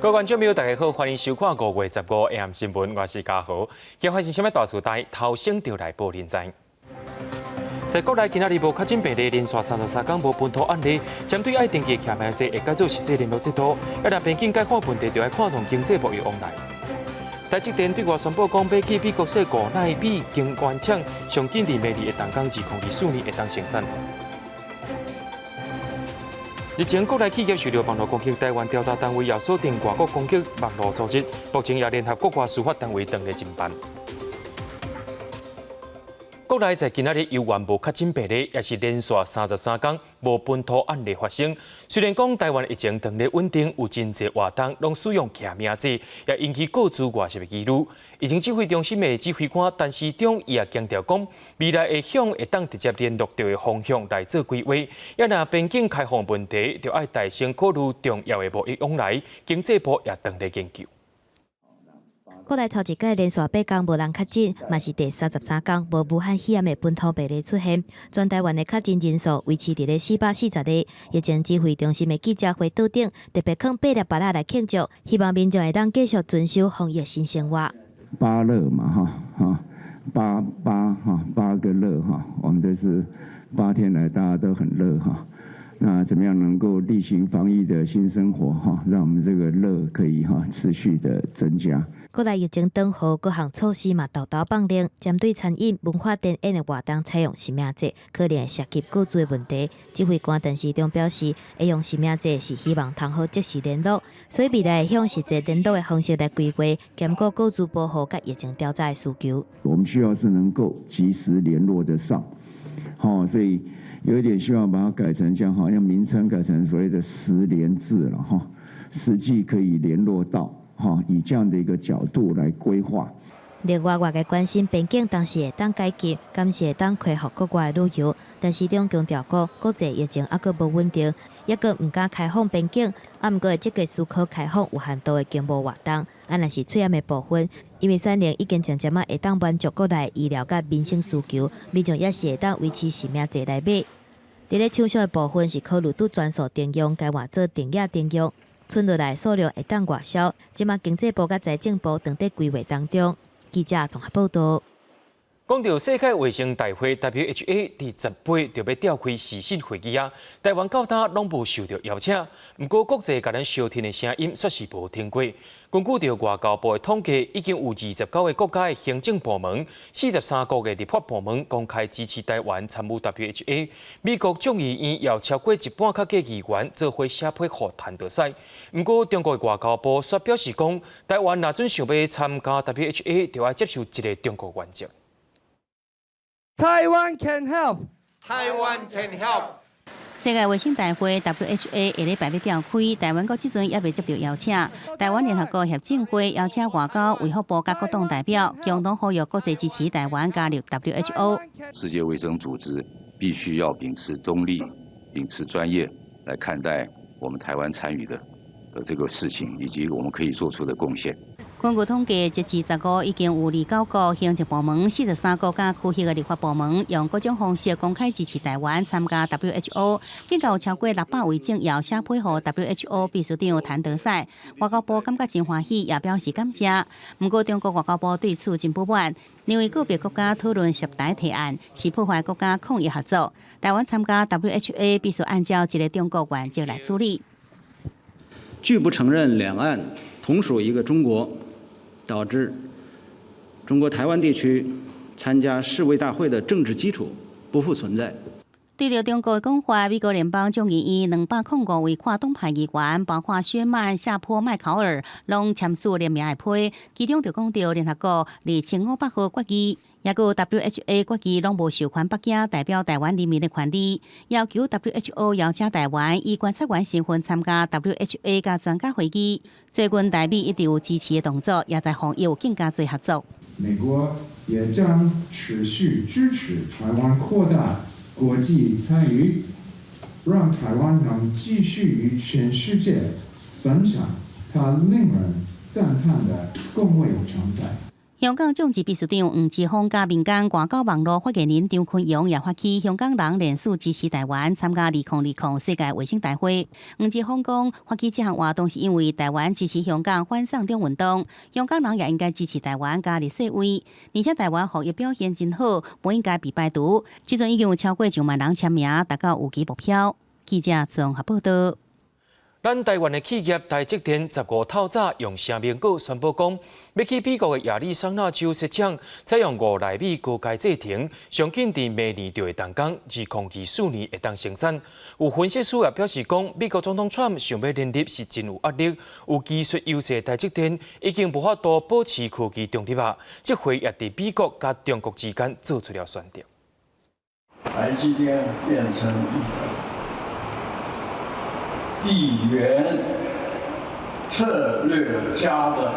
各位观众朋友，大家好，欢迎收看5月15日 AM 新闻，我是嘉豪。今发生什么大事代？头先就来报连载。在国内今仔日无确诊病例，连续33天无本土案例。针对爱登记徛名册，会改做实际联络制度，要让边境解放问题，就要看同经济部的往来。台积电对外宣布，讲买去美国设5奈米晶圆厂，上紧伫明年会当讲2024年会当生产。日前，国内企业受到网络攻击，台湾调查单位也锁定外国攻击网络组织，目前也联合国外司法单位等来侦办。国内在今仔日又完无确诊病例，也是连续33天无本土案例发生。虽然讲台湾疫情当日稳定，有真侪活动拢使用徛名字，也引起各自外泄的疑虑。疫情指挥中心的指挥官陈时中伊也强调讲，未来会向会当直接联络到的方向来做规划。也若边境开放问题，就要大先考虑重要的贸易往来。经济部也当来研究。国内头一届连续8天无人确诊，嘛是第33天无武汉肺炎的本土病例出现。全台湾的确诊人数维持伫咧440例。疫情指挥中心的记者会桌顶特别放8粒芭乐来庆祝，希望民众会当继续遵守防疫新生活。8乐嘛，8个乐哈，我们这是8天来大家都很乐哈。那怎么样能够例行防疫的新生活哈，让我们这个乐可以持续的增加。国内疫情当后，各项措施嘛豆豆放令，针对餐饮、文化展演的活动采用实名制，可能会涉及各自的问题。指挥官陈时中表示，会用实名制是希望通好即时联络，所以未来会向实际联络的方式来规划，兼顾各自保护甲疫情调查的需求。我们需要是能够及时联络得上，所以有一点希望把它改成这样，好像名称改成所谓的实联制了哈，实际可以联络到。以这样的一个角度来规划。另外，外界关心边境当时会当解禁，敢是会当开放国外旅游。但是中强调讲，国际疫情还阁无稳定，也阁唔敢开放边境。毋过会积极思考开放有限度的经贸活动。若是出现的部分，因为3年已经渐渐会当满足国内医疗甲民生需求，民众也是会当维持实名制来买。伫咧抢销的部分是考虑拄专属订用，改换做定额订用。剩落来数量会当外销，即马经济部甲财政部正在规划当中。记者综合报道。讲到世界卫生大会 WHO 第10杯就要召开视讯会议啊，台湾到今拢无受到邀请。不过国际甲咱相挺的声音却是无停过。根据着外交部的统计，已经有29个国家的行政部门、43个的立法部门公开支持台湾参与 WHO。美国众议院要超过一半较议员做伙写批互谈得赛。不过中国的外交部却表示讲，台湾若准想要参加 WHO， 就要接受一个中国原则。Taiwan can help. Taiwan can help. 世界卫生大会 WHO 下礼拜要召开，台湾到即阵也未接到邀请。台湾联合国协进会邀请外交、卫福部甲各党代表，共同呼吁国际支持台湾加入 WHO。世界卫生组织必须要秉持中立、秉持专业来看待我们台湾参与的这个事情，以及我们可以做出的贡献。根据统计，截至15已经有29个行政部门、43个甲区域的立法部门，用各种方式公开支持台湾参加 WHO。更有超过600位政要写批予 WHO 秘书长谭德赛。外交部感觉真欢喜，也表示感谢。不过，中国外交部对此真不满，认为个别国家讨论涉台提案是破坏国家抗疫合作。台湾参加 WHO 必须按照一个中国原则来处理。拒不承认两岸同属一个中国。导致中国台湾地区参加世卫大会的政治基础不复存在。对着中国的讲法，美国联邦众议院205位跨党派议员，包括薛曼、夏坡、麦考尔，拢签署联名的批，其中就讲到联合国2500号决议。也有 WHO 决议拢无授权北京代表台湾人民的权利，要求 WHO 邀请台湾以观察员身份参加 WHO 甲专家会议。最近台美一直有支持的动作，也在防疫有更加多合作。美国也将持续支持台湾扩大国际参与，让台湾能继续与全世界分享它令人赞叹的工位成才。香港政治秘书长黄之锋甲民间外交网络发言人张坤阳也发起香港人联署支持台湾参加2020世界卫生大会。黄之锋讲，发起这项活动是因为台湾支持香港反送中运动，香港人也应该支持台湾加入世卫，而且台湾防疫表现真好，不应该被排除。即阵已经有超过1万人签名，达到有期目标。记者综合报道。咱台湾的企业台积电15透早用声明稿宣布讲，要去美国的亚利桑那州设厂，采用5奈米高阶制程，上紧伫明年就会动工，2024年会当生产。有分析师也表示讲，美国总统川普想要连任是真有压力，有技术优势的台积电已经无法度保持科技中立啊，这回也伫美国甲中国之间做出了选择。台积电变成地缘策略家的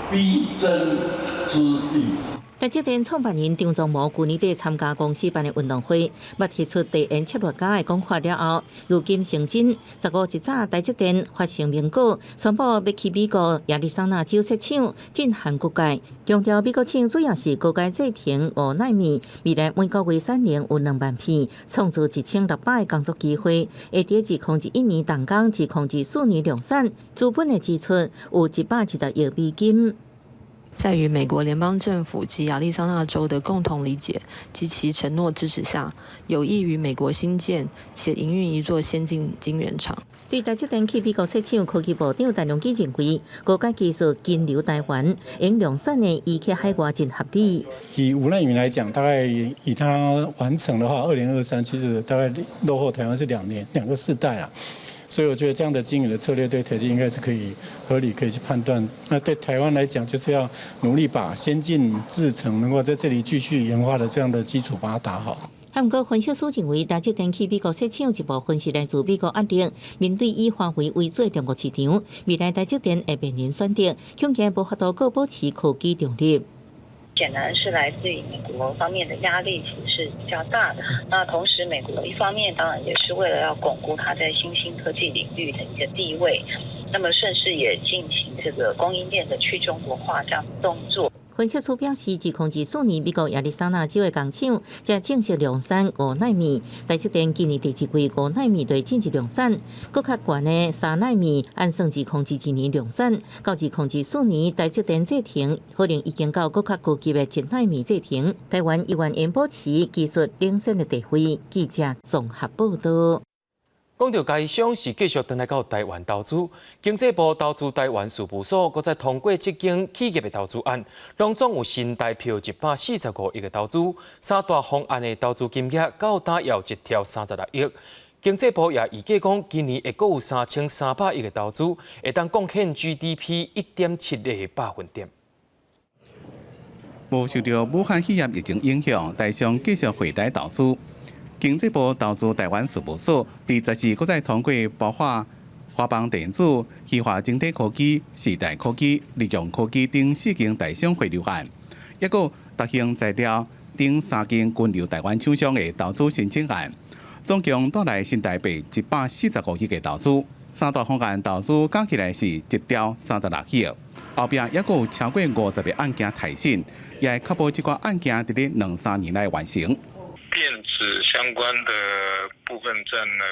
必争之地。台积电创办人张忠谋去年底参加公司办的运动会，捌提出地缘策略家的讲法了后，如今成真。15日早，台积电发声明稿，宣布要去美国亚利桑那州设厂，进行国界。强调美国厂主要是高阶制程5奈米，未来每个月产能有2万片，创造1600个工作机会。会伫2021年动工，2024年量产，资本的支出有110亿美金。在与美国联邦政府及亚利桑那州的共同理解及其承诺支持下，有意于美国新建且营运一座先进晶圆厂。对台积电去美国设厂，科技部长陈良基认为，高阶技术经留台湾，因量产的移去海外真合理。以5奈米来讲，大概以它完成的话，2023其实大概落后台湾是2个世代啊。所以我觉得这样的经营的策略对台积应该是可以合理可以去判断。那对台湾来讲，就是要努力把先进制程能够在这里继续研发的这样的基础把它打好。不过，分析师认为，台积电去美国设厂一部分是来自美国压力，面对以华为为主的中国市场，未来台积电会面临选择，恐惊无法度够保持科技中立。显然是来自于美国方面的压力其实是比较大的。那同时，美国一方面当然也是为了要巩固它在新兴科技领域的一个地位，那么顺势也进行这个供应链的去中国化这样的动作。分析师表示，2024年美国亚利桑那州的工厂才正式量产5奈米，台积电今年第一季5奈米就正式量产，更较悬的3奈米按算2021年量产，到2024年台积电制程可能已经到更较高级的7奈米制程。台湾依然保持技术领先的地位。记者综合报道。讲到家商是继续回来到台湾投资，经济部投资台湾事务所搁再通过7间企业的投资案，拢总有新台票145亿的投资，三大方案的投资金额到达要1条36亿。经济部也预计讲，今年会阁有3300亿的投资，会当贡献 GDP 1.7个百分点。无受到武汉肺炎疫情影响，台商继续回台投资。经济部投资台湾事务所第14搁再通过包括华邦电子、稀化晶体科技、时代科技、利用科技等4间台商回流案，也有特兴材料等3间均留台湾厂商的投资申请案，总共带来新台币145亿的投资。三大方案投资加起来是1条36亿，后壁也有超过50个案件提审，也会确保这个案件伫咧2-3年内完成。电子相关的部分占了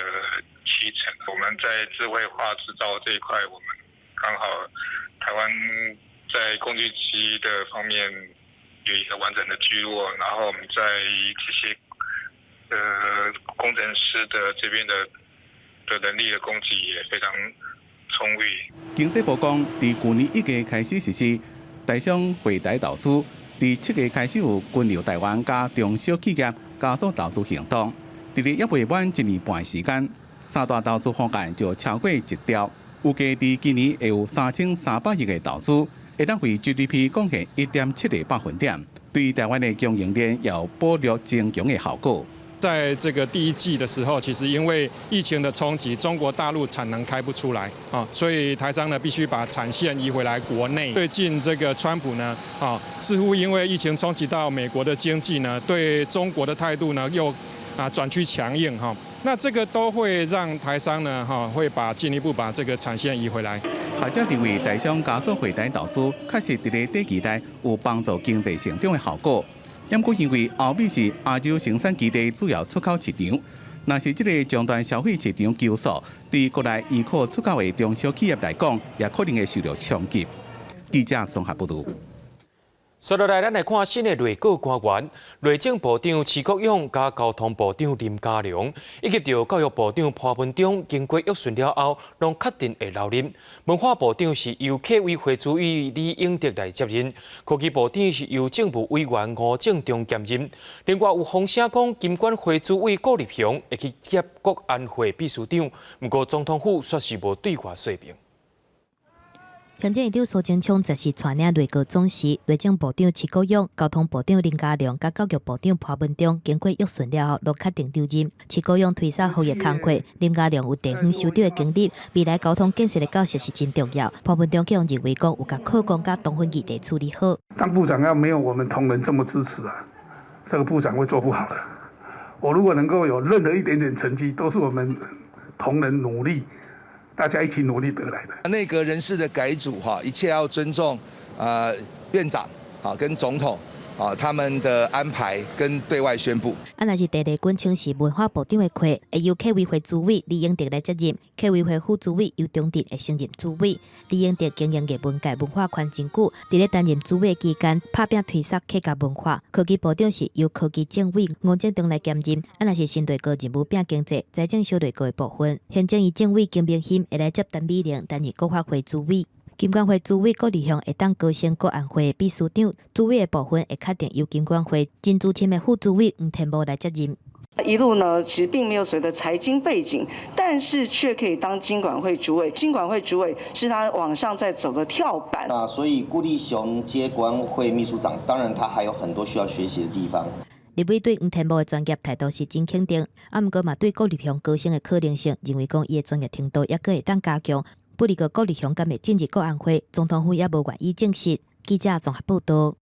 70%。我们在智慧化制造这一块，我们刚好台湾在工具机的方面有一个完整的聚落，然后我们在这些工程师的这边的能力的供给也非常充裕。经济部讲，自去年1月开始实施台商回台投资，自7月开始有均留台湾加中小企业加速投资行动，伫咧也未满1年半时间，三大投资方案就超过1条，预计伫今年会有3300亿的投资，会当为 GDP 贡献1.7个百分点，对台湾的供应链有保留增强的效果。在这个第1季的时候，其实因为疫情的冲击，中国大陆产能开不出来啊，所以台商呢必须把产线移回来国内。最近这个川普呢似乎因为疫情冲击到美国的经济呢，对中国的态度呢又转趋强硬哈。那这个都会让台商呢会进一步把这个产线移回来。学者认为，台商加速回台投资，确实伫个短期内有帮助经济成长的效果。不过，因为欧美是亚洲生产基地主要出口市场，若是这个终端消费市场求速，对国内依靠出口的中小企业来讲，也可能会受到冲击。记者综合报道。接落来，咱来看新的内阁官员，内政部长徐国勇加交通部长林佳龙，以及着教育部长潘文忠，经过约询了后，拢确定会留任。文化部长是由客委会主委李永德来接任，科技部长是由政务委员吴正中兼任。另外有风声讲，金管会主委顾立雄会去接国安会秘书长，不过总统府却是无对外说明。行政院长苏贞昌则是带领内阁总辞，内政部长徐国勇、交通部长林佳龙、甲教育部长潘文忠经过约询了后，都确定留任。徐国勇推卸后业工课，林佳龙有地方首长的经历，未来交通建设的角色是真重要。潘文忠更认为讲有甲课纲甲同婚议题处理好。当部长要没有我们同仁这么支持啊，这个部长会做不好的。我如果能够有任何一点点成绩，都是我们同仁努力。大家一起努力得来的。内阁人事的改组一切要尊重院长跟总统他们的安排跟对外宣布。若是第二军称是文化部长的课，会由客委会主委李永德来接任，客委会副主委由中德会升任主委。李永德经营艺文界文化圈真久，伫咧担任主委期间，拍拼推动客家文化。科技部长是由科技政委吴正中来兼任。若是新内阁任务拼经济、财政小内阁的部分，行政院政委金明兴会来接陈美玲担任国发会主委。金管会主委郭立雄会当高升国安会秘书长，主委的部分会确定由金管会真资深的副主委黄天武来接任。一路呢，其实并没有所谓的财经背景，但是却可以当金管会主委。金管会主委是他往上在走的跳板。所以顾立雄接管会秘书长，当然他还有很多需要学习的地方。立委对黄天武的专业态度是真肯定，不过嘛对郭立雄高升的可能性，认为讲伊的专业程度也阁会当加强。不离个郭立雄敢会进入国安会，总统府也无愿意证实。记者综合报道。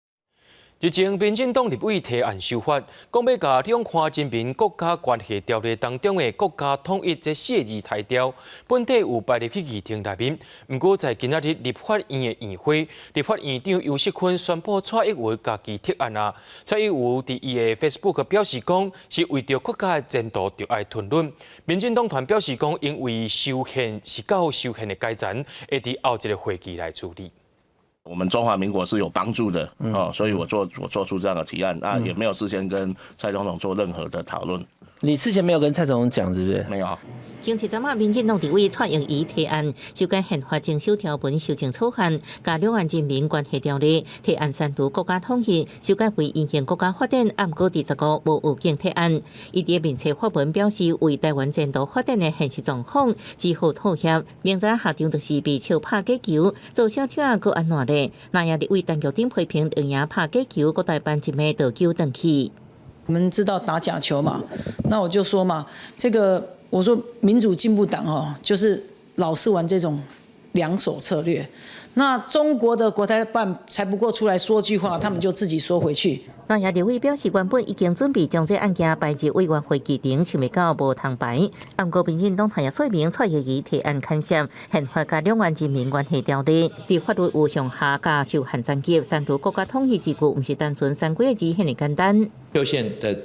日前，民进党立委提案修法，讲要甲《两岸人民国家关系条例》当中的国家统一这4个字裁掉，本体有摆入去议程内面。不过在今仔日立法院的议会，立法院长游锡堃宣布蔡英文家己提案啊。蔡英文伫伊的 Facebook 表示讲，是为着国家的前途就爱讨论。民进党团表示讲，因为修宪是到修宪的阶段，会伫后一个会期来处理。我们中华民国是有帮助的所以我做出这样的提案也没有事先跟蔡总统做任何的讨论。你事前没有跟蔡总统讲，是不是？没有。星期三民进党立委蔡英仪提案修改宪法精修条文修正草案，加两岸人民关系条例，提案删除国家统一，修改为因应国家发展，不过第15无有经提案。伊伫面册发文表示，为台湾前途发展的现实状况，只好妥协。明早下场就是被笑拍假球，做小跳啊，搁安怎咧？那也立委陈玉珍批评两赢拍假球，搁台办一枚倒球转去。我们知道打假球嘛，那我就说嘛，这个我说民主进步党就是老是玩这种两手策略。那中国的国台办才不过出来说句话，他们就自己缩回去。那也立委表示，原本已经准备将这案件摆入委员会议程，想未到无通排。不过民进党团也说明，蔡英仪提案牵涉宪法甲两岸人民关系条例，伫法律有上下加受限层级，删除国家统一之句，不是单纯删几个字遐尼简单。修宪的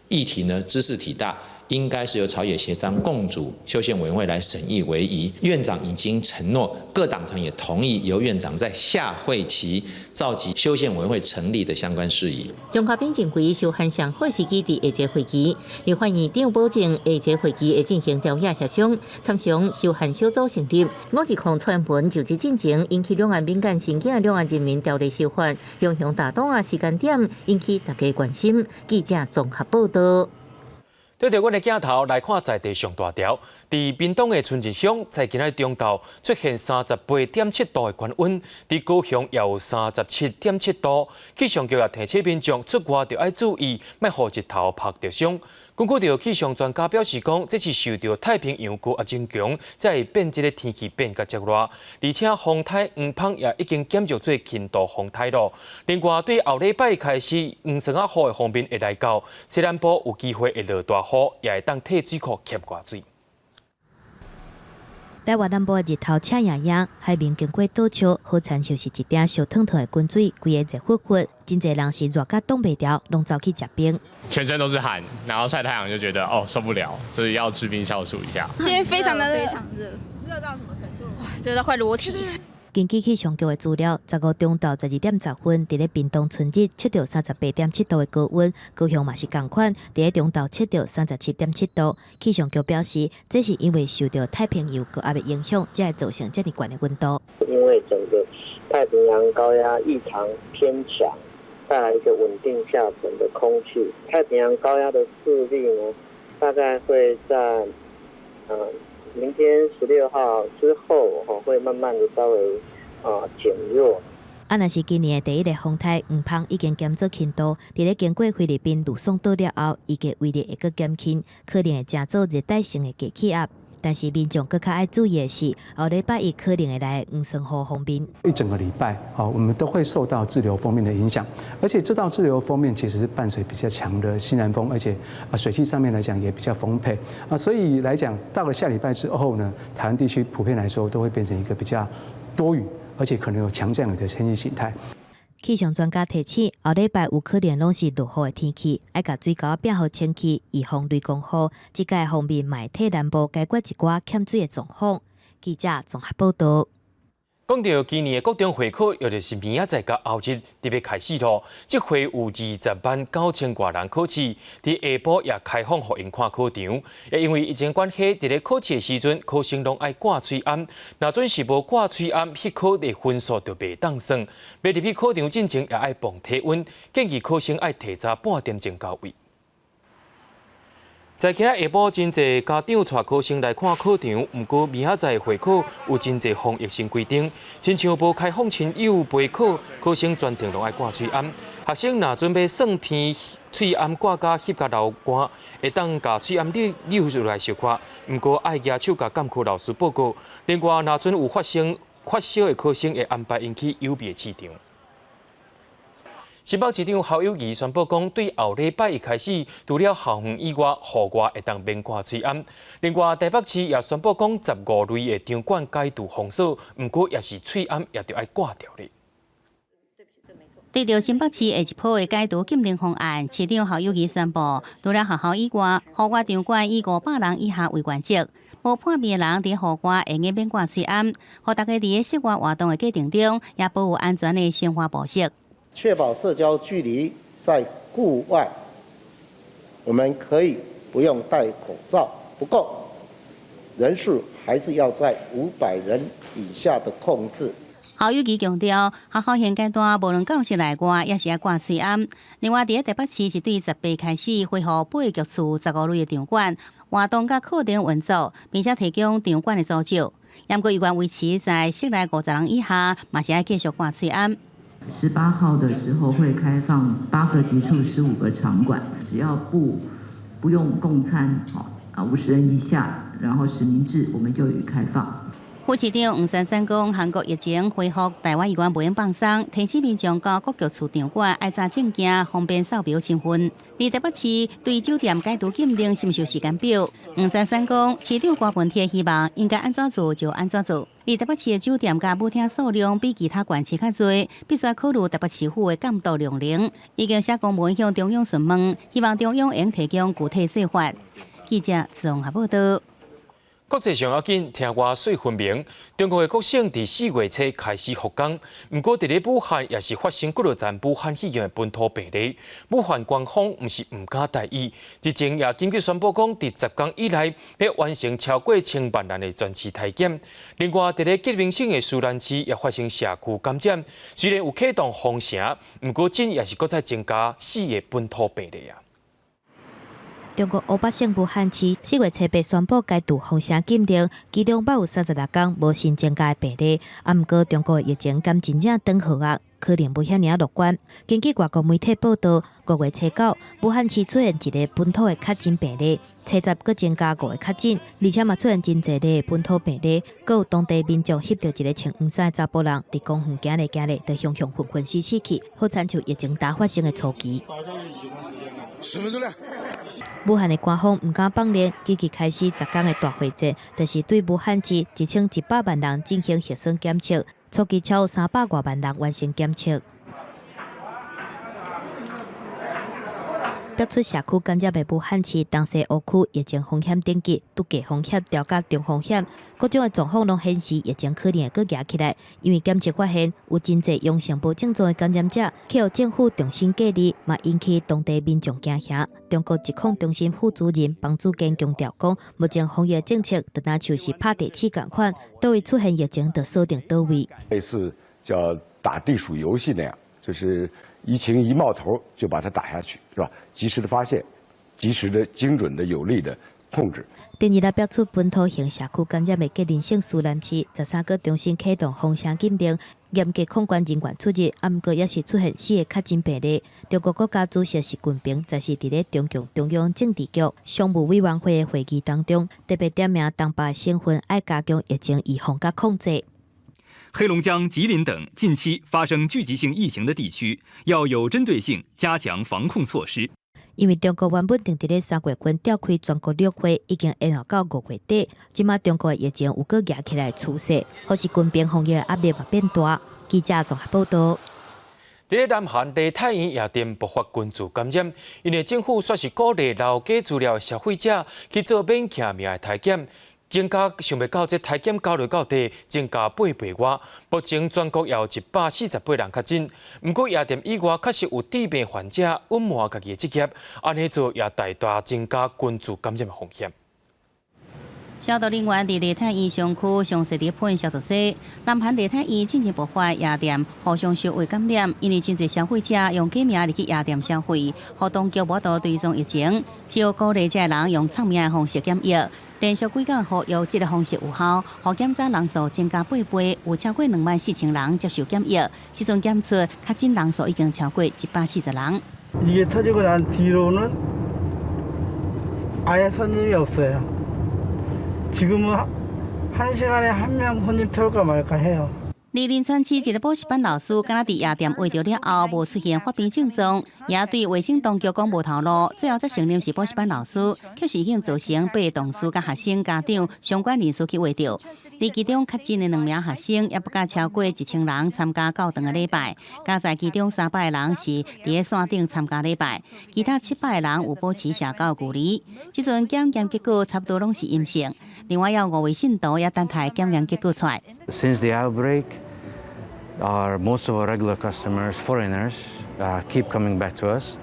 议题呢，知识体大。应该是由朝野协商共主修宪委员会来审议为宜。院长已经承诺，各党团也同意由院长在下会期召集修宪委员会成立的相关事宜。中华民认为修宪上好时机伫下届会期，立法院长保证下届会期会进行朝野协商，参详修宪小组成立。5日抗传闻就职进程引起两岸敏感事件，两岸人民条例修法影响大党时间点，引起大家关心。记者综合报道。对着阮的镜头来看在地上大条，伫屏东的春日乡，在今日中昼出现38.7度的高温，伫高雄也有37.7度。气象局也提醒民众出外要爱注意，莫互日头晒着伤。根据到气象专家表示讲，这是受到太平洋高压增强，才会变这个天气变甲较热，而且风台黄芳也已经减弱做轻度风台咯。另外，对后礼拜开始黄霜啊雨的方面会来到，西南部有机会会落大雨，也会当替水库吸挂水。台湾南部的日头赤炎炎，海面经过倒树，好亲像是一点烧烫烫的滚水，规个热乎乎，真侪人是热甲冻袂掉，拢走去食冰。全身都是汗，然后晒太阳就觉得受不了，所以要吃冰消暑一下。今天非常热，热到什么程度？热到快裸体。根据气象局的资料，15中到12点10分，伫咧屏东春日测到38.7度的高温，高雄嘛是同款，伫咧中到测到37.7度。气象局表示，这是因为受到太平洋高压的影响，才会造成这么高的温度。因为整个太平洋高压异常偏强，带来一个稳定下沉的空气。太平洋高压的势力呢，大概会在明天16号之后，会慢慢的稍微减弱。若是今年的第一个风台黄芳已经减做轻度，伫咧经过菲律宾陆送岛了后，伊个威力会阁减轻，可能会成做热带性的低气压。但是民众更较爱注意的是，后礼拜一可能会来黄霜雨方面。一整个礼拜，我们都会受到滞留锋面的影响，而且这道滞留锋面其实是伴随比较强的西南风，而且水汽上面来讲也比较丰沛所以来讲到了下礼拜之后呢，台湾地区普遍来说都会变成一个比较多雨，而且可能有强降雨的天气形态。气象专家提醒，后礼拜有可能拢是落雨的天气，爱甲水沟变好清气，以防雷公雨。即个方面，嘛会替南部解决一寡欠水的状况。记者综合报道。讲到今年的国中会考，又就是明仔载甲后日特别开始咯。这回有20万9000多人考试，伫下晡也开放互因看考场。也因为疫情关系，伫咧考试的时阵，考生拢爱挂嘴罨。若准是无挂嘴罨，迄考的分数就袂当算。要入去考场进前，也爱磅体温，建议考生爱提早半点钟到位。在今仔下晡，真侪家长带考生来看考场，毋过明仔载会考有真侪防疫新规定，亲像无开放亲友陪考，考生专程拢爱挂嘴罨。学生若准备算片嘴罨挂甲翕甲流汗，会当甲嘴罨溜入来小看，毋过爱举手甲监考老师报告。另外，若准有发烧的考生，会安排因去幽闭的市场。新北市长侯友宜宣布讲，对后礼拜一开始，除了校园以外，户外会当免挂嘴罨。另外，台北市也宣布讲，15类的场馆解除封锁，毋过也是嘴罨也着爱挂掉咧。对着新北市下一波的解除禁令方案，市长侯友宜宣布，除了学校以外，户外场馆以500人以下为原则。无判病的人伫户外会免挂嘴罨，互大家伫咧室外活动的过程中，也保有安全的生活模式。确保社交距离，在户外，我们可以不用戴口罩，不过人数还是要在500人以下的控制。侯友宜强调，学校现阶段无论教室内外，也是要挂嘴罨。另外，伫台北市是对18开始恢复8局处15类的场馆活动甲课程运作，并且提供场馆的组织。不过，依然维持在室内50人以下，嘛是要继续挂嘴罨。18号的时候会开放8个局处15个场馆，只要不用共餐，50人以下，然后实名制，我们就予开放。副市长黄珊珊讲，韩国疫情恢复，台湾议员无用放松，提醒民众到各局处场馆爱查证件，方便扫描身份。而台北市对酒店解除禁令是毋是有时间表？黄珊珊讲，市长大部分希望应该安怎做就安怎做。而台北市的酒店甲舞厅数量比其他县市较多，必须考虑台北市府的监督量能。已经写公文向中央询问，希望中央应提供具体说法。记者综合报道。国际上要紧，听话水分明。中国的国省伫4月初开始复工，不过伫咧武汉也是发生几多站武汉肺炎的本土病例。武汉官方毋是毋敢大意，之前也紧急宣布讲，伫10天以内要完成超过1,000万人的全市体检。另外，伫咧吉林省的苏南市也发生社区感染，虽然有启动封城，不过真也是搁再增加4个本土病例啊。中国500省武汉市4月7日宣布解除封城禁令，其中336天无新增加病例。不过，中国疫情敢真正转好啊？可能无遐尔乐观。根据外国媒体报道，5月初9，武汉市出现一个本土的确诊病例，初10佫增加5个确诊，而且嘛出现真侪个本土病例，佫有当地民众翕到一个穿黄衫的查甫人伫公园行咧，就雄雄混混死去，好亲像疫情大发生的初期。武汉的官方唔敢放令，积极开始10天的大会节，就是对武汉市1100万人进行核酸检测。初期超300多万人完成检测。标出社区感染的武汉市东西湖区疫情风险等级，拄低风险调到中风险，各种的状况拢显示疫情可能会佫压起来。因为检测发现有真侪阳性无症状的感染者，去互政府重新隔离，嘛引起当地民众惊吓。中国疾控中心副主任房祖坚强调讲，目前防疫政策就若像是拍地鼠共款，倒位出现疫情就锁定倒位。类似叫打地鼠游戏那样，就是疫情一冒头就把它打下去，是吧？及时的发现，及时的、精准的、有力的控制。第二日标出本土型社区感染的吉林省苏南市13个重新启动封城禁令，严格控管人员出入，不过也是出现4个确诊病例。中国国家主席习近平则是伫咧中共中央政治局常务委员会的会议当中，特别点名东北省份爱加强疫情预防甲控制。黑龙江、吉林等近期发生聚集性疫情的地区，要有针对性加强防控措施。因为中国原本定伫咧3月份召开全国两会，已经延后到5月底。即马中国的疫情有个压起来的趋势，或是军兵防疫的压力也变大。记者综合报道。伫南韩梨泰院夜店爆发群聚感染，因为政府说是鼓励留假资料消费者去做免签名的体检。增加想袂到，这体检交流到地增加8倍外。目前全国有148人确诊，不过夜店以外确实有致病患者隐瞒家己的职业，安尼做也大大增加群聚感染的风险。消毒人员伫梨泰院商区详细地喷消毒剂。南韩梨泰院近日爆发夜店互相相位感染，因为真侪消费者用假名入去夜店消费，互当局无法追踪疫情，只有鼓励这人用藏名的方式检疫。连续几天服用这个方式有效，互检查人数增加8倍，有超过24000人接受检疫。时阵检出确诊人数已经超过140人。 이게 터지고 난 뒤로는 아예 손님이 없어요. 지금은 한 시간에 한 명 손님 태울까 말까 해요. 二林川市一个补习班老师，敢若伫夜店围着了后，无出现发病症状，也对卫生当局讲无透露，最后才承认是补习班老师，确实已经造成8个同事、甲学生、家长相关人士去围着。伫其中确诊的2名学生，也不甲超过1000人参加教堂的礼拜，加在其中300个人是伫咧山顶参加礼拜，其他700个人有保持社交距离。即阵检验结果差不多拢是阴性，另外有5位信徒也等待检验结果出来。 Since the outbreak, most of our regular customers, foreigners, keep coming back to us,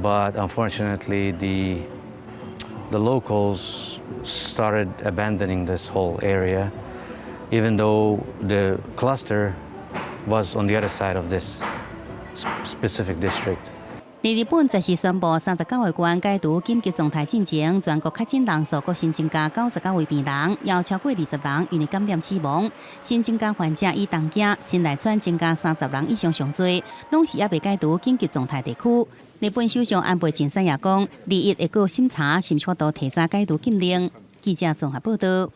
but unfortunately, the locals started abandoning this whole area, even though the cluster was on the other side of this specific district. 日本则是宣布39个县解除紧急状态进前，全国确诊人数各新增加99位病人，也有超过20人因为感染死亡。新增加患者以东京、新内川增加30人以上上多，拢是也未解除紧急状态地区。日本首相安倍晋三也讲，21会过审查是毋是法度提早解除禁令。记者综合报道。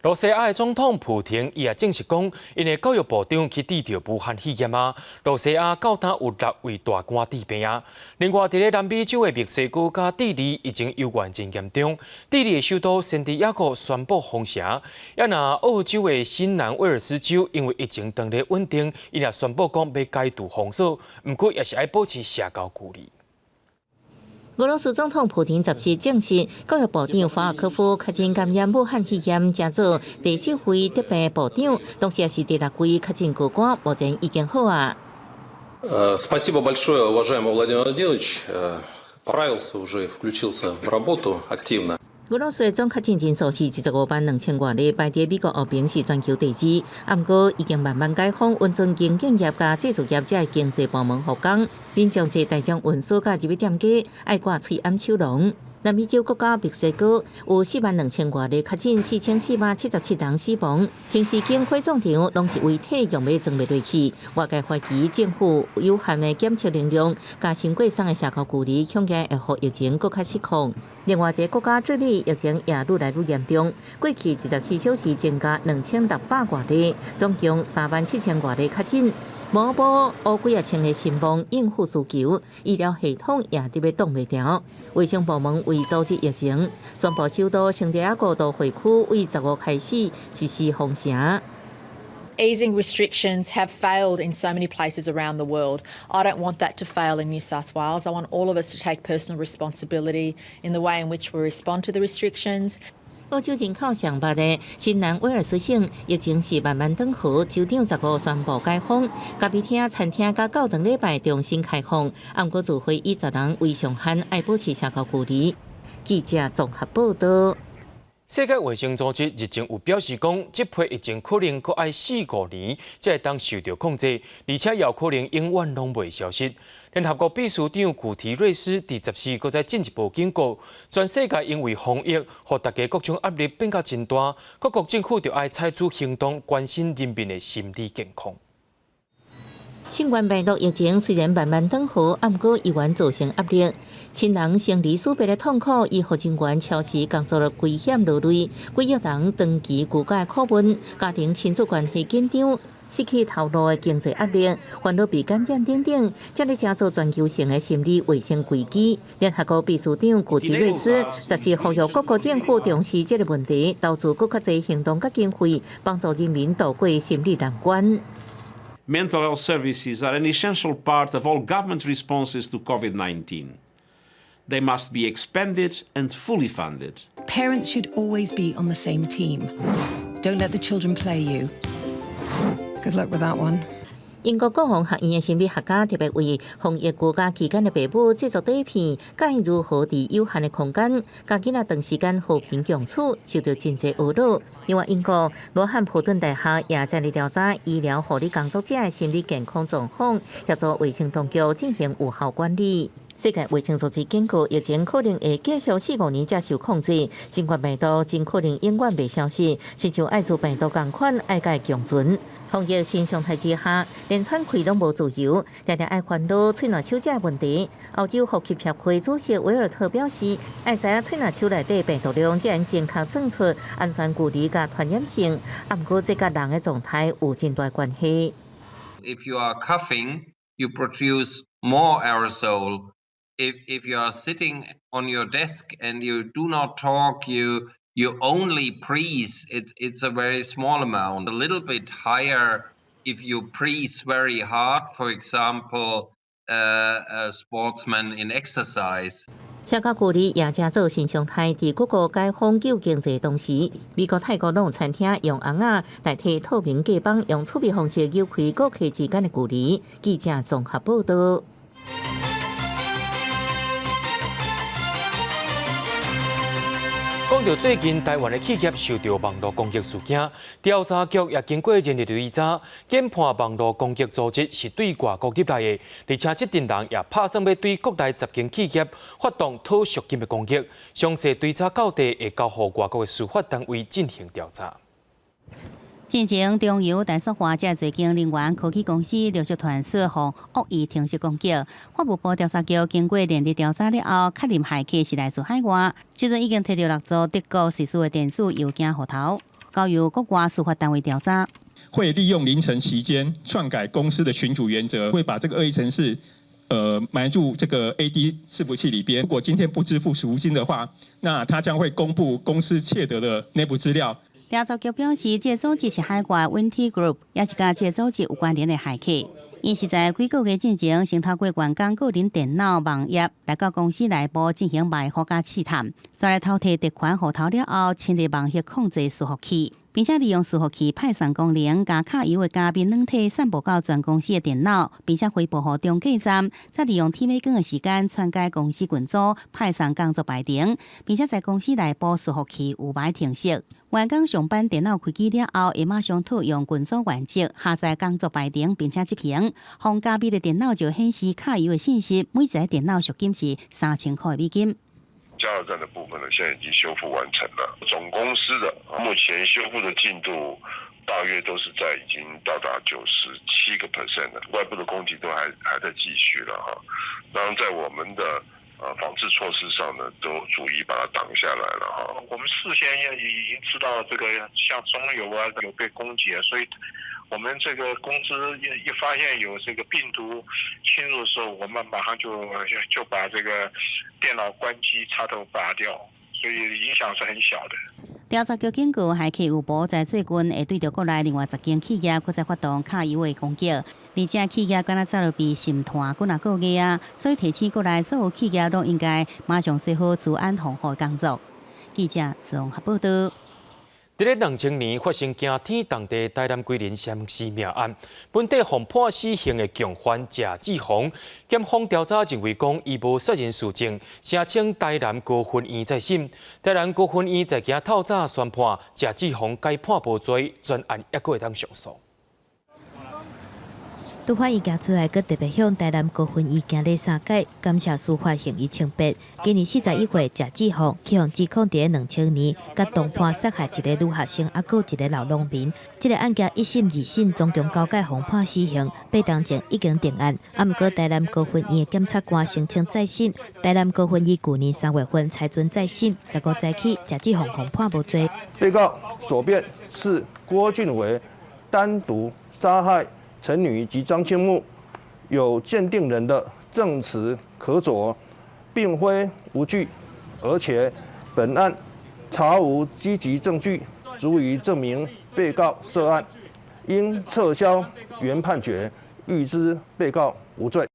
罗西亚的总统普廷伊也证实讲，因为教育部长去治疗武汉肺炎啊，罗西亚到今有6位大官治病啊。另外，伫咧南美洲的墨西哥甲智利已经忧患真严重，智利的首都圣地亚哥宣布封城，也那澳洲的新南威尔斯州因为疫情当日稳定，伊也宣布讲要解除封锁，不过也是要保持社交距离。 俄罗斯总统普廷10日证实，教育部长法尔科夫确诊感染武汉肺炎，正做第4位特别部长，同时也是第6位确诊个案，目前已经好啊。Спасибо большое, уважаемый Владимир Владимирович. Поправился уже, включился в работу активно. 俄罗斯的总确诊人数是15万2000多例，排在美国后边是全球第2。不过，已经慢慢解封运输经营业甲制造业这经济部门复工，民众坐大众运输甲入去店家，爱挂喙暗手笼。南美洲国家墨西哥有4万2000多例确诊，4477人死亡。停尸间、火葬场拢是遗体用要装袂落去。外界怀疑政府有限的检测能量，加新过送的社交距离，恐惊会互疫情更较失控。另外一个国家智利疫情也愈来愈严重，过去24小时增加2600多例，总共3万7000多例确诊。无报乌几啊千个新房应付需求，医疗系统也伫要挡袂牢。卫生部门为阻止疫情，宣布首都圣地亚哥都会区为15开始实施封城。Easing restrictions have failed in so many places around the world. I don't want that to fail in New South Wales. I want all of us to take personal responsibility in the way in which we respond to the restrictions. 澳洲人口上密的新南威尔斯省疫情是慢慢缓和，州长15宣布解封，咖啡厅、餐厅甲到2礼拜重新开放，不过聚会20人为上限，爱保持社交距离。记者综合报道。世界卫生组织日前有表示讲，这批疫情可能搁爱4-5年才会当受到控制，而且也有可能永远拢袂消失。联合国秘书长古提瑞斯第14搁再进一步警告，全世界因为防疫，互大家各种压力变甲真大，各国政府就要采取行动，关心人民的心理健康。新冠病毒疫情虽然慢慢缓和，不过依然造成压力。亲人生离死别的痛苦，医护人员超时工作了危险落泪，几亿人长期孤家苦闷，家庭亲子关系紧张，失去头路的经济压力，烦恼被感染等等，这里成做全球性的心理卫生危机。联合国秘书长古提瑞斯就是呼吁各国政府重视这个问题，投资更较侪行动甲经费，帮助人民渡过心理难关。Mental health services are an essential part of all government responses to COVID-19. They must be expanded and fully funded. Parents should always be on the same team. Don't let the children play you. Good luck with that one. 英国国防学院的心理学家特别为防疫国家期间的父母制作底片，教因如何在有限的空间，甲囡仔长时间和平共处，受到真济侮辱。另外，英国罗汉普顿大学也在调查医疗护理工作者的心理健康状况，协助卫生当局进行有效管理。世界卫生组织警告，疫情可能会继续4-5年才受控制，新冠病毒真可能永远袂消失，亲像艾滋病毒同款，爱甲共存。防疫新常态之下，连喘气拢无自由，常常爱烦恼喙烂手这问题。欧洲呼吸协会主席维尔特表示，爱知影喙烂手内底病毒量才能正确算出安全距离甲传染性，不过这甲人的状态有真大关系。If you are coughing, you produce more aerosol. If you are sitting on your desk and you do not talk, you only breathe. It's a very small amount. A little bit higher if you breathe very hard. For example, a sportsman in exercise. 社交距离也正做新常态，在各国解封救经济同时，美国、泰国拢有餐厅用红仔代替透明隔板，用趣味方式扭开顾客之间的距离。记者综合报道。讲到最近台湾的企业受到网络攻击事件，调查局也经过连日调查，研判网络攻击组织是对外国入来的，而且这群人也打算要对国内10间企业发动讨赎金的攻击。详细调查到底会交予外国的司法单位进行调查。进前，中油大塑化这最近能源科技公司陆续传出互恶意停息攻击。法务部调查局经过连日调查了后，确认骇客是来自海外。即阵已经摕到6组德国实施的电子邮件户头，交由国外司法单位调查。会利用凌晨期间篡改公司的群组原则，会把这个恶意程式埋入这个 AD 伺服器里边。如果今天不支付赎金的话，那他将会公布公司窃得的内部资料。调查局表示，这组织是海外 Winty Group， 也是甲这组织有关联的骇客。因是在几个月之前，先透过员工个人电脑、网页来到公司内部进行卖货甲试探，再来偷摕贷款户头了后，侵入网页控制伺服器。并且利用伺服器派送功能，将卡油的嘉宾软体散布到全公司的电脑，并且回报给中继站，再利用天美光的时间传给公司群组，派送工作排程，并且在公司内部伺服器有牌停息。员工上班电脑开机了后，会马上套用群组原则下载工作排程，并且执行。放嘉宾的电脑就显示卡油的信息，每一台电脑赎金是3000块美金。加油站的部分呢，现在已经修复完成了。总公司的目前修复的进度大约都是在已经到达97%了，外部的攻击都还在继续了哈。当然，在我们的防治措施上呢，都逐一把它挡下来了哈。我们事先已经知道这个像中油啊有被攻击了，所以我们这个公司一发现有这个病毒侵入的时候，我们马上就把这个电脑关机、插头拔掉，所以影响是很小的。调查局警告，海客有部在最近会对着国内另外10间企业，搁再发动卡油的攻击，而且企业敢若早就被审判几个月啊，所以提醒国内所有企业都应该马上做好治安防护工作。记者综合报道。伫咧2000年发生惊天动地台南归人相死命案，本地被判死刑的共犯谢志宏，检方调查认为讲伊无杀人事证，声称台南高分院在审。台南高分院在今透早宣判谢志宏该判无罪，专案还阁会当上诉。拄法院行出来，佮特别向台南高分院行礼3届，感谢司法刑医清白。今年41岁谢志宏起用指控，伫2000年甲同判杀害一个女学生，还有一个老农民。这个案件1审、2审总共9届互判死刑，8当前已经定案。毋过台南高分院的检察官申请再审，台南高分院去年3月份裁准再审，15早起谢志宏互判无罪。被告所辩是郭俊伟单独杀害陈女及张清木，有鉴定人的证词可佐，并非无据，而且本案查无积极证据足以证明被告涉案，应撤销原判决，预知被告无罪。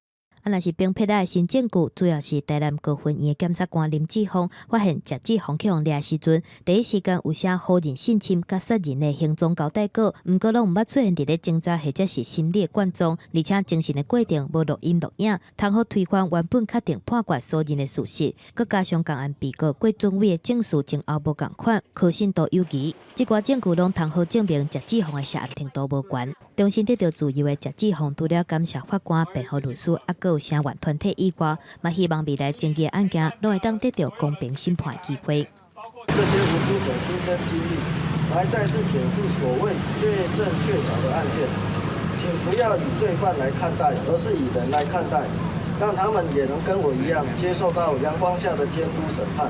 若是并撇来新证据，主要是台南高分院的检察官林志峰发现谢志宏去用掠时阵，第一时间有写唬人性侵甲杀人的行踪交代稿，毋过拢毋捌出现伫咧侦查或者是心理灌装，而且精神的过程无录音录影，通好推翻原本确定判决所认的事实。佮加上共案被告郭俊伟的证词前后无共款，可信度有疑，这寡证据拢通好证明谢志宏的涉案程度无悬。终身得到自由的谢志宏，除了感谢法官、辩护律师，还有声援团体以外，嘛希望未来争议案件拢会当得到公平审判的机会。这些无辜者亲身经历，来再次检视所谓确证确凿的案件，请不要以罪犯来看待，而是以人来看待，让他们也能跟我一样接受到阳光下的监督审判。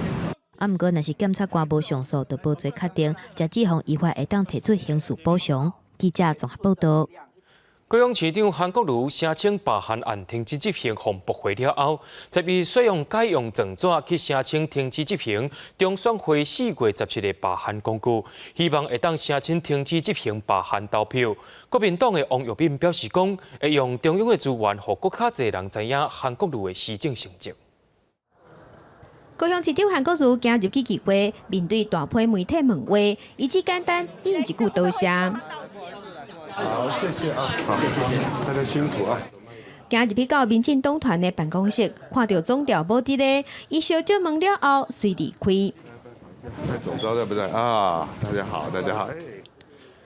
毋过，若是检察官无上诉，就无罪确定，谢志宏依法会当提出刑事补偿。记者综合报道。高雄市长韩国瑜声称罢韩案停止执行后驳回了后，才被使用改用证纸去声称停止执行中选会4月17日罢韩公告，希望会当声称停止执行罢韩投票。国民党的王玉敏表示讲，会用中央的资源，让更较侪人知影韩国瑜的施政成绩。高雄市长韩国瑜今日去议会，面对大批媒体问话，伊只简单应一句多谢。好，谢谢啊，好，谢谢，大家辛苦啊。今日去到民进党团的办公室，看到总调无伫咧，伊小姐问了后，随离开。总召在不在啊？大家好，大家好。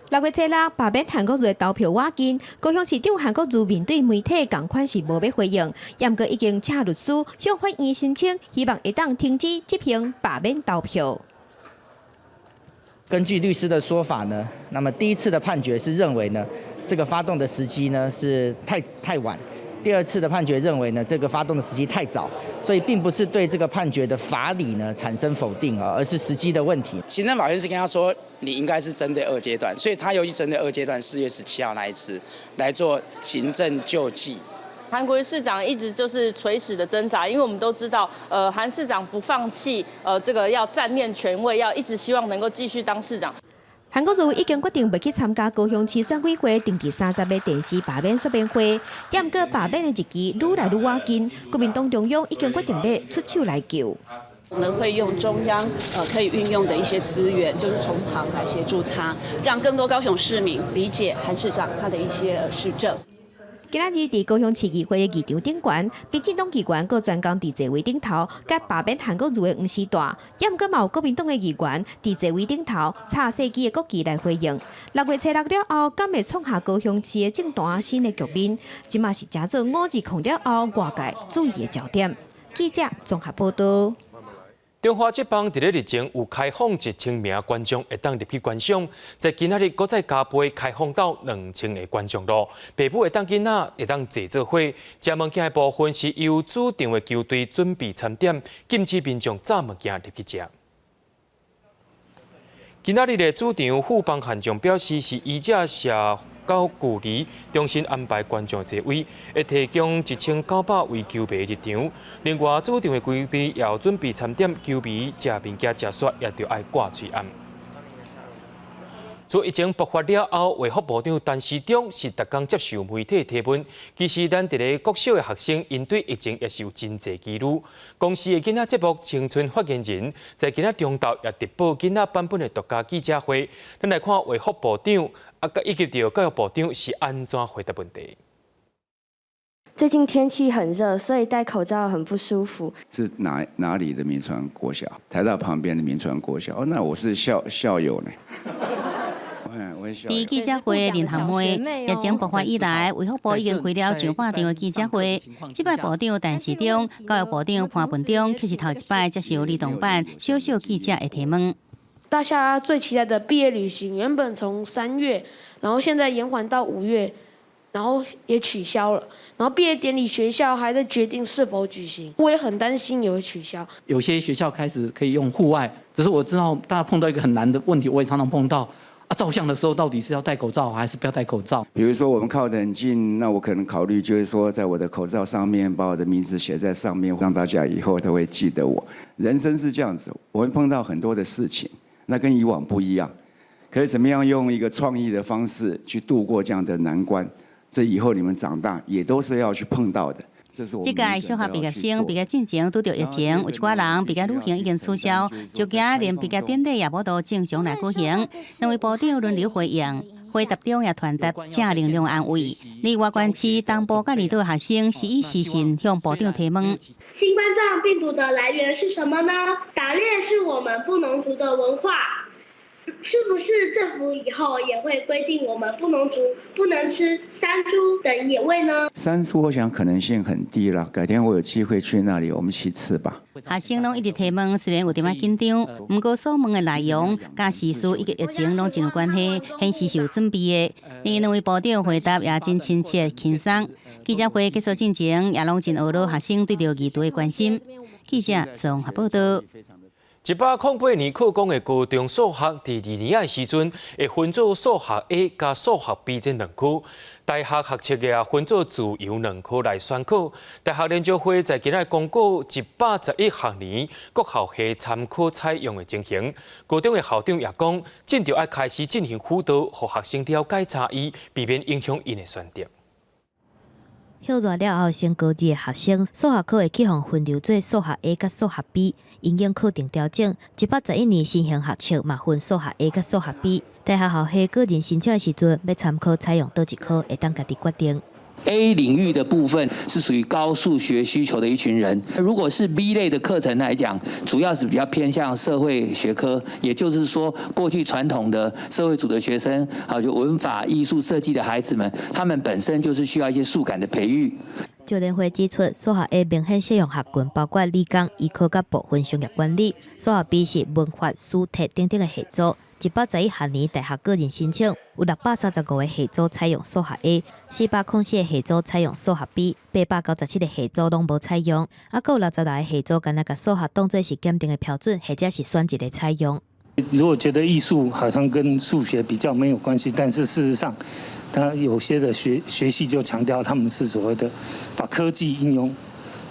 6月7日，罢免韩国瑜的投票瓦紧，高雄市长韩国瑜面对媒体，同款是无要回应，也毋过已经请律师向法院申请，希望会当停止执行罢免投票。根据律师的说法呢，那么第一次的判决是认为呢，这个发动的时机呢是太晚；第二次的判决认为呢，这个发动的时机太早，所以并不是对这个判决的法理呢产生否定啊，而是时机的问题。行政法院是跟他说，你应该是针对2阶段，所以他又去针对2阶段4月17号那一次来做行政救济。韩国瑜市长一直就是垂死的挣扎，因为我们都知道，韩市长不放弃，这个要占念权位，要一直希望能够继续当市长。韩国瑜已经决定袂去参加高雄市选委会定期30个电视罢免说明会，也毋过罢免的日期愈来愈晚近，国民党中央已经决定要出手来救。可能会用中央可以运用的一些资源，就是从旁来协助他，让更多高雄市民理解韩市长他的一些施政。今仔日伫高雄市议会的议场顶悬，民进党议员佮专工伫座位顶头，甲罢免韩国瑜的黄时大，也毋过嘛有国民党的议员伫座位顶头插世纪的国旗来回应。6月初6了后，敢会创下高雄市的政坛新的局面？即嘛是正做520了后外界注意的焦点。记者综合报道。中华职棒伫咧日前有开放1000名观众会当入去观赏，在今仔日搁再加倍开放到2000个观众咯。爸母会当囡仔会当坐做伙，食物件的部分是由主场的球队准备餐点，禁止民众炸物件入去食。今仔日的主场富邦悍将表示，是依照社交距离，重新安排观众座位，会提供1900位球迷入场。另外，主场的规定也有准备餐点，球迷食物件食煞也着爱挂嘴暗。自疫情爆发了后，卫福部长陈时中是逐工接受媒体提问。其实，咱伫咧国小的学生因对疫情也是有真侪疑虑。公司的囡仔节目《青春发言人》在今仔中昼也直播囡仔版本的独家记者会。咱来看卫福部长以及教育部长是安怎回答问题。最近天气很热，所以戴口罩很不舒服。是哪里的民传国小？台大旁边的民传国小。哦，那我是校友呢。伫记者会联行会，疫情爆发以来，卫福部已经开了上百场的记者会。这摆部长陈时中、教育部长潘文忠却是头一摆接受儿童版小小记者的提问。大家最期待的毕业旅行，原本从3月，然后现在延缓到5月，然后也取消了。然后毕业典礼学校还在决定是否举行，我也很担心也会取消。有些学校开始可以用户外，只是我知道大家碰到一个很难的问题，我也常常碰到。照相的时候到底是要戴口罩还是不要戴口罩？比如说我们靠得很近，那我可能考虑就是说，在我的口罩上面把我的名字写在上面，让大家以后都会记得我。人生是这样子，我会碰到很多的事情，那跟以往不一样。可是怎么样用一个创意的方式去度过这样的难关？这以后你们长大也都是要去碰到的。这届小学毕业生毕业进前拄到疫情，有一寡人毕业旅行已经取消，就惊连毕业典礼也无都正常来举行。两位部长轮流回应，回答中也传达正能量安慰。另外，关区东部甲离岛学生是以时信向部长提问。新冠状病毒的来源是什么呢？打猎是我们布农族的文化。是不是政府以后也会规定我们布农族不能吃山猪等野味呢？山猪我想可能性很低了，改天我有机会去那里，我们一起吃吧。学生拢一直提问，虽然有点仔紧张，不过所问的内容甲时事以及疫情拢真有关系，显示是有准备的。两位部长回答也真亲切轻松。记者会结束进前，也拢真学到学生对着议题的关心。记者综合报道。108年考讲的高中数学，伫2年的时阵会分做数学 A 加数学 B 这2区。大学学测也分做自由2科来选考。大学联招会在今日公告111学年各校系参考采用的情形。高中的校长也讲，正就要开始进行辅导，让学生了解差异，避免影响因的选择。休热了后，升高二的学生数学科会去互分流做数学 A 甲数学 B， 因应课程调整。111年新型学测嘛分数学 A 甲数学 B。大学校系个人申请的时阵，要参考采用倒一科，会当家己决定。A 领域的部分是属于高数学需求的一群人，如果是 B 类的课程来讲，主要是比较偏向社会学科，也就是说，过去传统的社会组的学生，就文法、艺术、设计的孩子们，他们本身就是需要一些数感的培育。教联会指出，数学 A 明显适用学群，包括理工、医科甲部分商业管理；数学 B 是文法、数体等等的系组。111学年大学个人申请，有635个系组采用数学 A，404个系组采用数学 B，897个系组拢无采用，还有66个系组敢若甲数学当作是检定的标准，或者是选一个采用。如果觉得艺术好像跟数学比较没有关系，但是事实上，它有些的学系就强调他们是所谓的把科技应用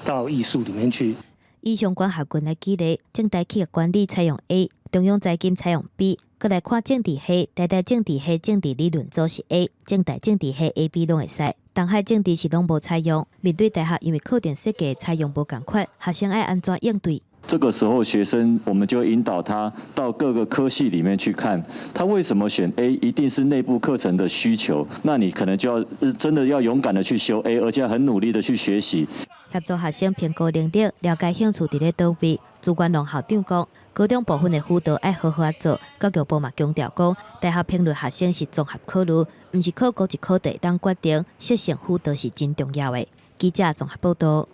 到艺术里面去。以相关学群来举例，政大企业管理采用 A， 中央财经采用 B。再来看政治系，台大政治系政治理论组是 A， 政大政治系 A、B 拢会使。东海政治是拢无采用。面对大学因为课程设计采用无共款，学生爱安怎应对？这个时候，学生我们就引导他到各个科系里面去看，他为什么选 A， 一定是内部课程的需求。那你可能就要真的要勇敢的去修 A， 而且很努力的去学习。协助学生评估能力，了解兴趣伫咧倒位。朱冠龙校长讲，高中部分的辅导要好好做。教育部嘛强调讲，大学评论学生是综合考虑，毋是考高一考第当决定，适性辅导是真重要的。记者综合报道。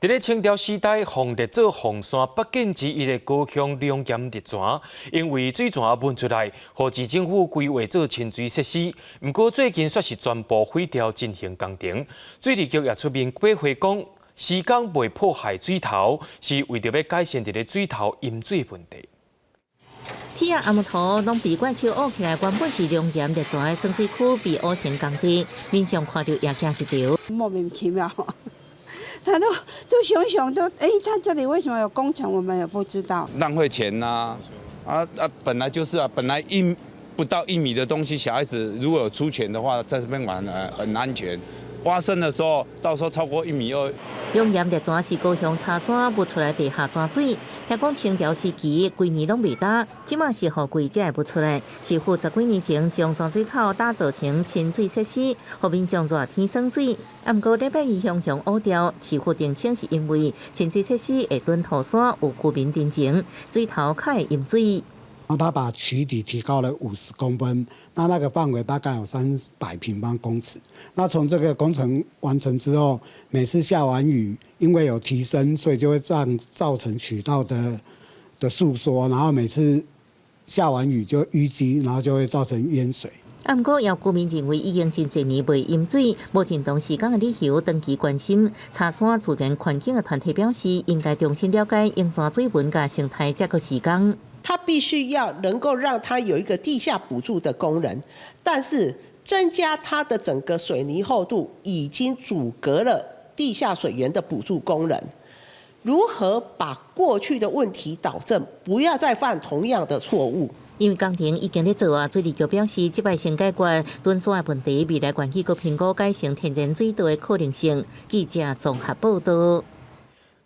伫咧清朝时代，凤烈做凤山八景之一的高雄龙岩热泉，因为水泉问出来，互市政府规划做清水设施。不过最近却是全部毁掉进行工程。水利局也出面驳回讲，施工未破坏水头，是为着要改善伫咧水头饮水问题。天啊，暗图拢被怪树挖起来，原本是龙岩热泉的生水区被挖成工地，民众看到也惊一跳。莫名其妙。他都想都，他这里为什么有工程，我们也不知道。浪费钱呐，本来就是啊，本来不到1米的东西，小孩子如果有出钱的话，在这边玩很安全。挖深的时候，到时候超过1.2米。龙岩热泉是高雄茶山挖出来地下泉水，听讲清朝时期规年拢未打，即马是后季才会挖出来。师傅10几年前将泉水口打造成清水设施，后面将热天生水。不过礼拜二向挖掉，师傅澄清是因为清水设施会蹲土山，有居民တင်前，水头较会饮水。他把渠底提高了50公分，那个范围大概有300平方公尺。那从这个工程完成之后，每次下完雨，因为有提升，所以就会造成渠道的速缩，然后每次下完雨就淤积，然后就会造成淹水。不过，有居民认为已经真侪年未饮水，目前同时间的旅游长期关心茶山自然环境的团体表示，应该重新了解用山水文甲生态这个时间。它必须要能够让它有一个地下补助的功能，但是增加它的整个水泥厚度已经阻隔了地下水源的补助功能。如何把过去的问题导正，不要再犯同样的错误？因为工程已经在做啊，水利局表示，这摆先解决敦山的问题，未来县市阁评估改成天然水道的可能性。记者综合报道。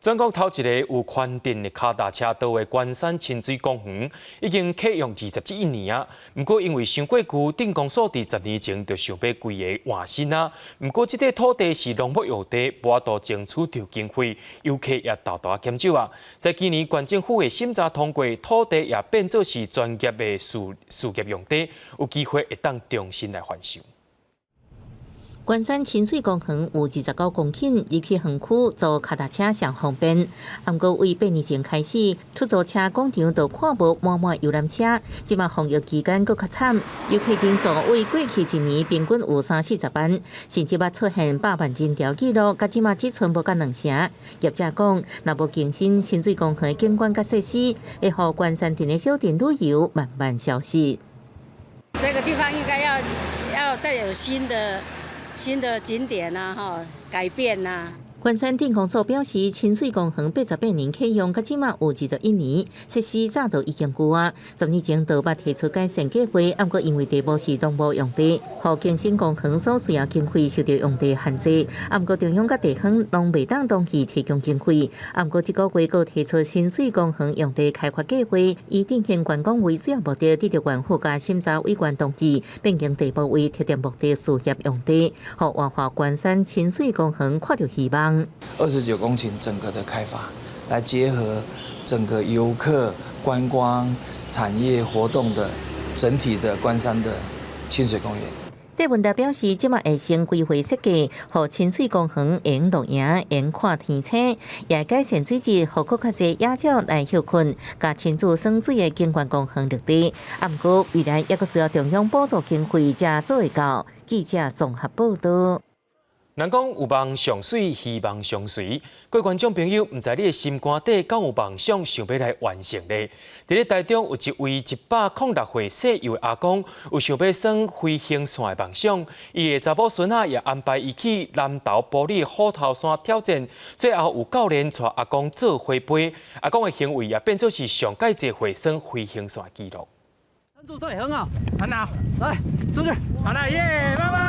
全国头一个有宽电的脚踏车道的关山清水公园，已经启用21年啊。不过因为伤过旧，电工所伫10年前就想要规划换新啊。不过这块土地是农牧用地，无法度争取到经费，游客也大大减少啊。在今年县政府的审查通过，土地也变作是专业的事业用地，有机会会当重新来翻修。关山清水公园有29公顷，入去园区坐脚踏车上方便。不过为8年前开始，出租车广场就看无满游览车，即马防疫期间搁较惨，游客人数为过去1年平均有30-40万，甚至捌出现100万人条记录，甲即马只剩无甲2成。业者讲，若无更新清水公园的景观甲设施，会互关山镇的小店旅游慢慢消失。这个地方应该要再有新的景点啊，改变啊。关山电工所表示，清水公园88年启用，到即马有21年，设施早就已经旧啊。10年前就捌提出改善计划，不过因为地部是农牧用地，互更新公园所需要经费受到用地限制。不过中央甲地方拢未当当期提供经费。不过这个月又提出清水公园用地开发计划，以定型观光为主要目的，得到县府甲审查委员同意，变更地部为特定目的事业用地，互活化关山清水公园看到希望。29公顷整个的开发，来结合整个游客、观光产业活动的整体的关山的清水公园。戴文达表示，即马会先规划设计，互清水公园沿露营、沿看天青，也改善水质，互更较侪野鸟来休困，甲亲自耍水的景观公园绿地。不过未来也阁需要中央补助经费才做会到。记者综合报道。人讲有梦上水，希望上随。各位观众朋友，唔知你的心肝底敢有梦想想要来完成呢？伫咧台中有一位106岁细幼的阿公，有想要耍飞行伞的梦想。伊的查某孙仔也安排伊去南投埔里虎头山挑战，最后有教练带阿公做花飞。阿公的行为也变作是上届这回耍飞行伞纪录。撑住，对，很好，很好，来，出去，好了，耶，拜拜。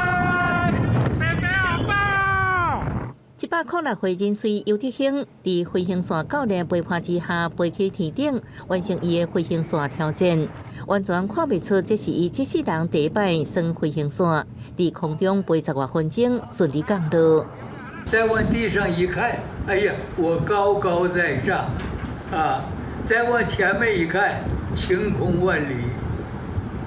106岁人岁尤德兴，伫飞行线教练陪伴之下，飞去天顶，完成伊的飞行线挑战。完全看不出这是伊这世人第一摆升飞行线，伫空中飞10多分钟，顺利降落。再往地上一看，哎呀，我高高在上，啊！再往前面一看，晴空万里，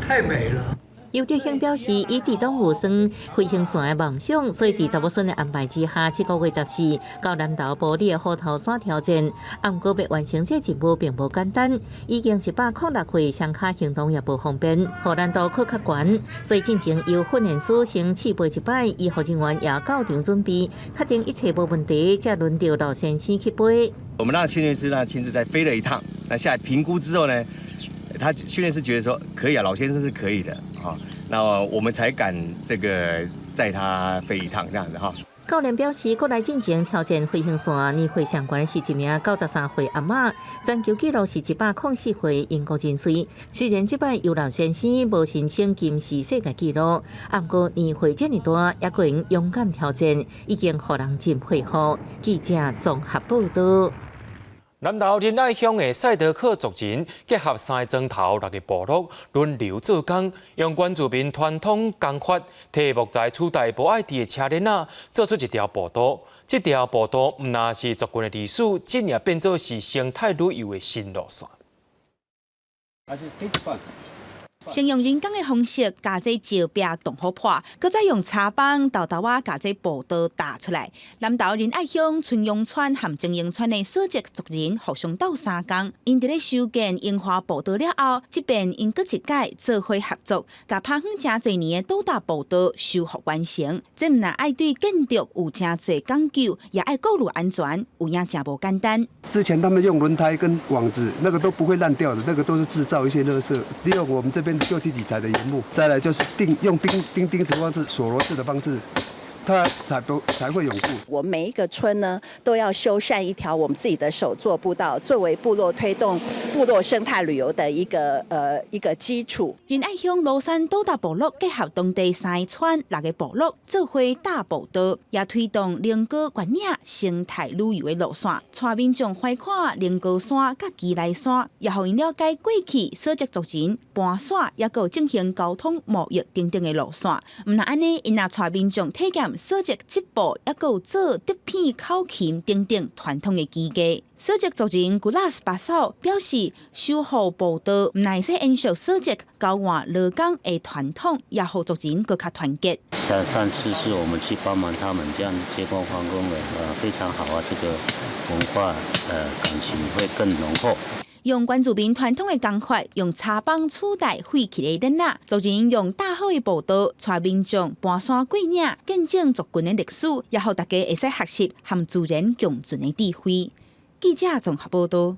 太美了。尤德兴表示，伊伫当有算飞行线的梦想，所以伫查某孙的安排之下，这个月14到南投埔里的虎头山挑战。不过要完成这任务并无简单，已经106岁，双脚行动也无方便，荷难度较悬，所以进前由训练师先试飞一摆，医护人员也到场准备，确定一切无问题，才轮到老先生去飞。我们让训练师呢亲自再飞了一趟，那下来评估之后呢，他训练师觉得说可以啊，老先生是可以的啊，那我们才敢这个载他飞一趟这样子哈。教练表示，过来进行挑战飞行线，年岁上悬的是一名93岁阿嬷，全球纪录是104岁英国人岁。虽然这摆尤老先生无申请金氏世界纪录，不过年岁这么大，也个人勇敢挑战，已经让人真佩服。记者综合报道。南投仁爱乡的赛德克族人结合3个庄头6个部落轮流做工，用原住民传统工法，替木材取代无爱地的车轮啊，做出一条步道。这条步道唔那是族群的历史，今也变作是生态旅游的新路线。先用人工的方式加这石壁动好破，搁再用茶棒豆豆啊加这步道打出来。南投仁爱乡春阳村和正营村的少数族人互相斗3工，因伫咧修建樱花步道了后，这边因搁一届做伙合作，甲拍远真侪年的斗大步道修复完成。这唔但爱对建筑有真侪讲究，也爱顾虑安全，有影真无简单。之前他们用轮胎跟网子，那个都不会烂掉的，那个都是制造一些垃圾，利用我们这边就地取材的原木，再来就是用钉子方式、锁螺式的方式，它才会永固。我们每一个村呢，都要修缮一条我们自己的手作步道，作为部落推动部落生态旅游的一个基础。仁爱乡罗山斗大部落结合当地3个村6个部落，做伙大步道，也推动菱高原岭生态旅游的路线，带民众怀看菱高山甲基来山，也互因了解过去少数族人搬山，也有进行交通、贸易等等的路线。唔那安尼，因也带民众体验少数织布，也有做竹片、口琴等等传统的技艺。少数族人古拉斯巴嫂表示，修复步道唔乃是延续少数交换劳工的传统，也互族人更加团结。上次是我们去帮忙他们这样接工放工的，非常好啊，这个文化感情会更浓厚。用原住民传统的工法，用茶棒取代废弃的轮仔，族人用大好的步道，带民众搬山过岭，见证族群的历史，也让大家会使学习和自然共存的智慧。记者综合报道。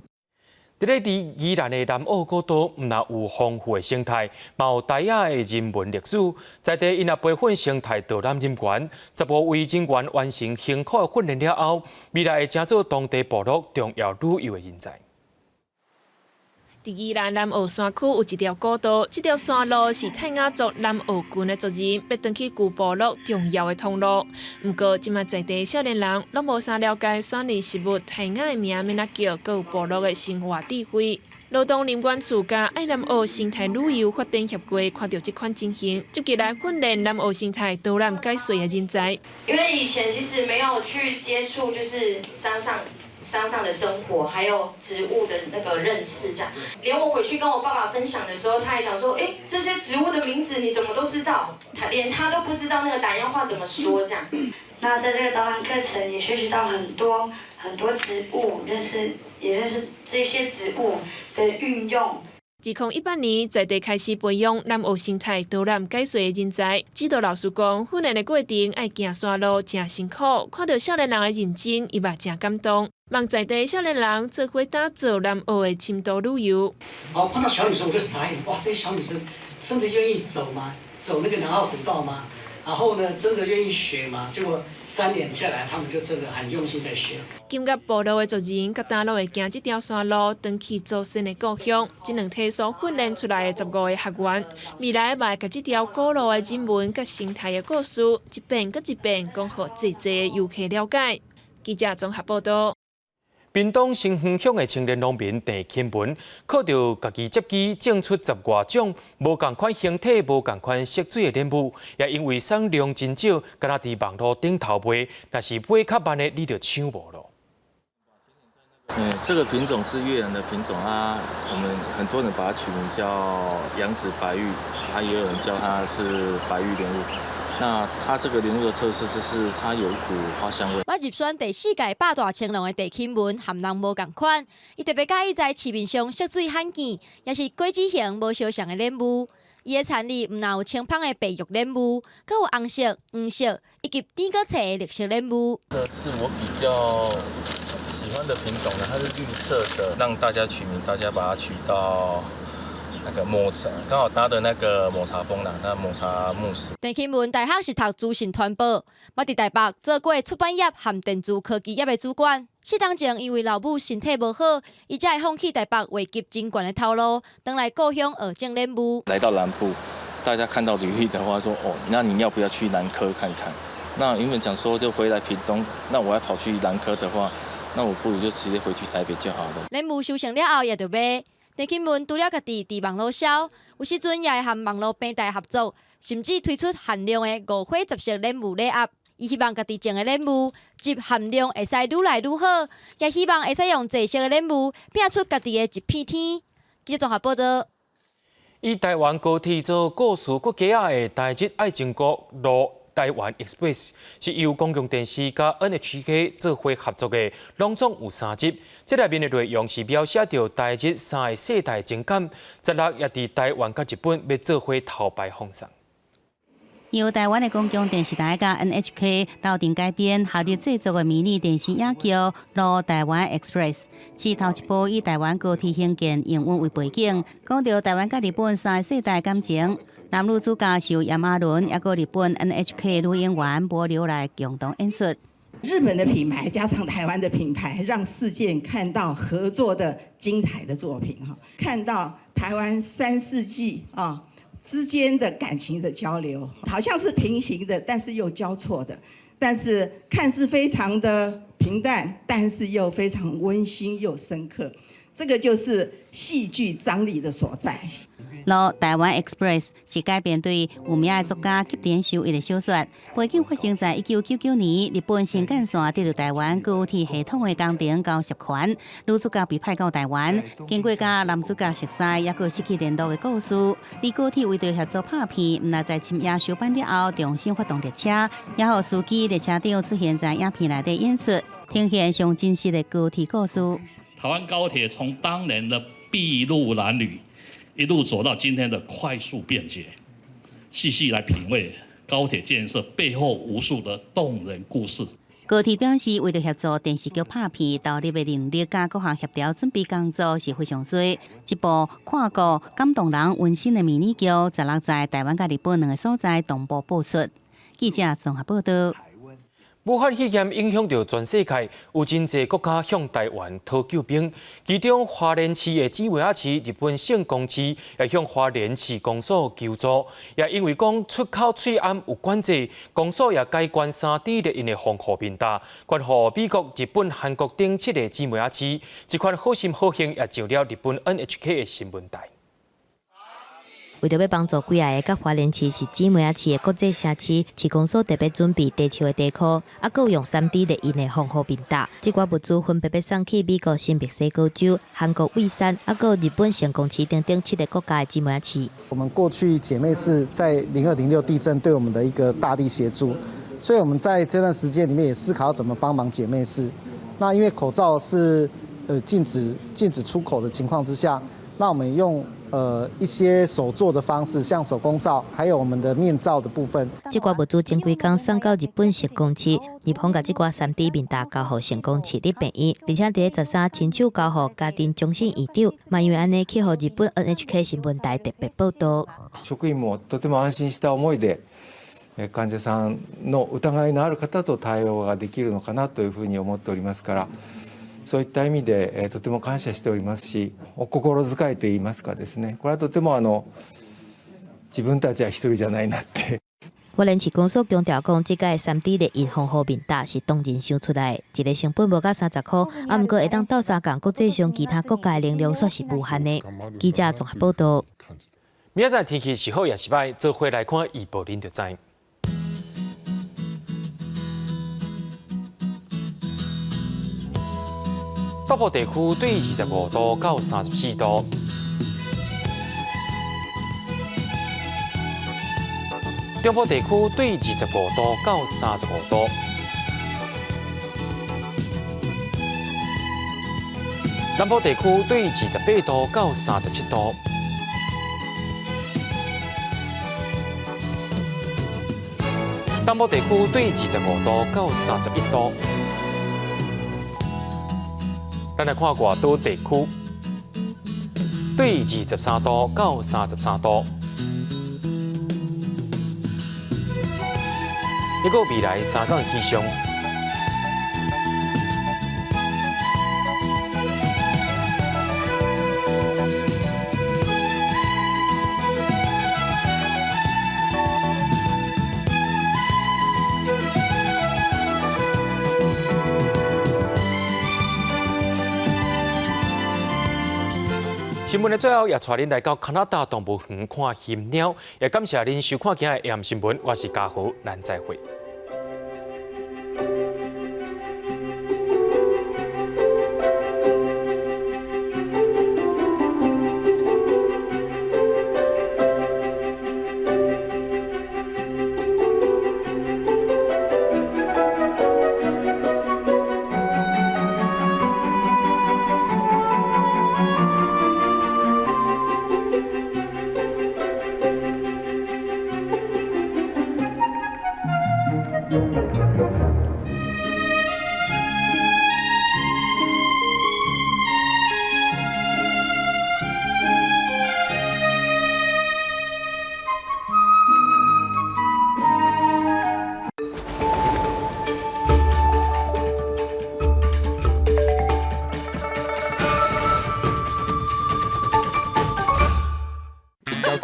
伫宜兰的南澳古岛，唔但有丰富的生态，嘛有台雅的人文历史。在地因也培训生态导览人员，15位人员完成辛苦的训练了后，未来会成做当地部落重要旅游的人才。伫宜兰南澳山区有一条古道，这条山路是泰雅族南澳郡的族人要登去旧部落重要的通路。不过，即卖在地少年人拢无啥了解山里事物、泰雅的名免哪叫，佮有部落的生活智慧。劳动林管处甲爱南澳生态旅游发展协会看到这款情形，积极来训练南澳生态导览解说的人才。因为以前其实没有去接触，就是山上的生活，还有植物的那个认识，这样。连我回去跟我爸爸分享的时候，他也讲说，这些植物的名字你怎么都知道？连他都不知道那个打样话怎么说，这样。那在这个导览课程也学习到很多植物，认识这些植物的运用。2018年，在地开始培养南澳生态导览解说的人才。指导老师讲，训练的过程爱行山路，真辛苦。看到少年人的认真，伊嘛真感动。望在地少年人做伙打造南澳的深度旅游。碰到小女生我就傻眼，哇，这些小女生真的愿意走吗？走那个南澳古道吗？然后呢，真的愿意学吗？结果3年下来，他们就真的很用心在学。今甲部落的族人，甲大陆会行这条山路，登去祖先的故乡。这两体所训练出来的15个学员，未来嘛会甲这条古老的人文甲生态的故事，一遍搁一遍讲互济的游客了解。记者综合报道。屏东新丰乡的青年农民郑钦文，靠着家己接机种出10外种无同款形体、无同款色水的莲雾，也因为产量真少，敢若伫网络顶头卖，若是买较慢的，你就抢无咯。这个品种是越南的品种啊，我们很多人把它取名叫羊脂白玉，也有人叫它是白玉莲雾。那它这个莲雾的特色就是它有一股花香味。我入选第4届百大青龙的郑钦文，含人无共款，伊特别介意在市面上色水罕见，也是果子型无相像的莲雾。伊的产地毋但有青芳的白玉莲雾，佮有红色、黄色以及甜果色的绿色莲雾。这是我比较喜欢的品种呢，它是绿色的，让大家取名，大家把它取到那个抹茶，刚好搭的那个抹茶风啦，那抹茶慕斯。郑钦文大学是读资讯传播，我伫台北做过出版业和电子科技业的主管。4年前，因为老母身体无好，伊才会放弃台北位极真悬的头路，回来故乡学种莲雾。来到南部，大家看到履历的话说，哦，那你要不要去南科看看？那原本讲说就回来屏东，那我要跑去南科的话，那我不如就直接回去台北就好了。莲雾收成了后，也就卖。郑钦文除了家己伫网络销，有时阵也会和网络平台合作，甚至推出限量的5花10色莲雾礼盒。伊希望家己种的莲雾，集含量会使愈来愈好，也希望会使用这色的莲雾拼出家己的一片天。记者综合报道。以台湾高铁做故事国家的台日爱情国路台湾 Express 是由公共电视甲 NHK 做伙合作的，拢总有3集。这内面的内容是描写着台日3个世代情感，16也伫台湾甲日本要做伙头牌放送。由台湾的公共电视台甲 NHK 斗阵改编，效力制作的迷你电视影剧《路台湾 Express》，是头一部以台湾高铁兴建营运为背景，讲到台湾甲日本3个世代感情。男女主角是由炎亚纶，也个日本 NHK 女演员柏流来共同演出。日本的品牌加上台湾的品牌，让世界看到合作的精彩的作品哈，看到台湾3世纪之间的感情的交流，好像是平行的，但是又交错的，但是看似非常的平淡，但是又非常温馨又深刻，这个就是戏剧张力的所在。路台湾 Express 是改编对有名的作家吉田修一的小说，背景发生在1999年，日本新干线得到台湾高铁系统的工程交涉权，女主角被派到台湾，经过甲男主角熟悉，也个失去联络的故事。离高铁为着合作拍片，毋但在深夜收班了后，重新发动列车，也互司机列车长出现在影片内底演述，呈现上真实的高铁故事。台湾高铁从当年的筚路蓝缕，一路走到今天的快速便捷，细细来品味高铁建设背后无数的动人故事。高铁表示，为了协助电视剧拍片，投入的能力甲各项协调准备工作是非常多。一部看过感动人、温馨的迷你剧，16在台湾甲日本2个所在同步播出。记者综合报道。武汉肺炎影响到全世界，有真侪国家向台湾讨救兵。其中花莲市的姊妹仔市日本省公司也向花莲市公所求助，也因为讲出口水氨有管制，公所也改关3天的因的防护面罩，关乎美国、日本、韩国等7个姊妹仔市。这款好心好行也上了日本 NHK 的新闻台。为着要帮助几个甲花莲市是姊妹仔市的国际城市，市公所特别准备地球的地壳，还有用3D 的因的防护面罩。这寡物资分别被送去美国新墨西哥州、韩国蔚山，还有日本成功市等7个国家的姊妹仔市。我们过去姐妹市在02、06地震对我们的一个大力协助，所以我们在这段时间里面也思考怎么帮忙姐妹市。那因为口罩是禁止出口的情况之下，那我们用一些手做的方式，像手工皂，还有我们的面罩的部分。这寡物资前几天送到日本成功市，日本把这寡3D 面罩交予成功市的病院，而且伫13亲手交予家庭中心院长。嘛因为安尼，去互日本 NHK 新聞台特別報道。職員もとても安心した思いで患者さんの疑いのある方と対応ができるのかなというふうに思っておりますから。そういった意味で、とても感謝しておりますし、お心遣いといいますかですね、これはとても自分たちは一人じゃないなって。花莲市公所强调讲，即届3D 列印防护面罩是当人想出来的，一个成本无到30块，啊，毋过会当斗相共国际上其他国家的能量煞是无限的。记者综合报道。明仔载天气是好也是歹，做伙来看预报，恁就知。北部地区对25度到34度。中部地区对25度到35度，南部地区对28度到37度，东部地区对25度到31度。咱来看外岛地区，对23度到33度。一个未来3天气象。新闻的最后，也带您来到加拿大动物园看禽鸟，也感谢您收看今日的 AM 新闻，我是嘉豪，咱再会。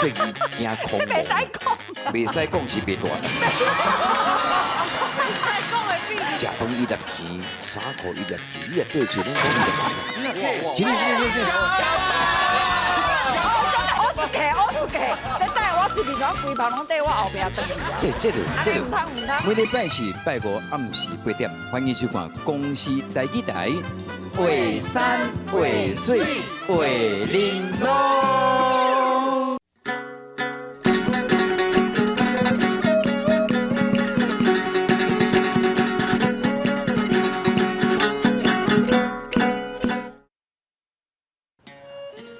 对惊恐，袂使讲，袂使讲是袂大。食饭伊粒钱，3块伊粒钱，你也对钱拢讲伊粒钱。我是客，你带我一面装规包拢在我后边等。这每礼拜是拜五暗时8点，欢迎收看公司台语台，画山画水画玲珑。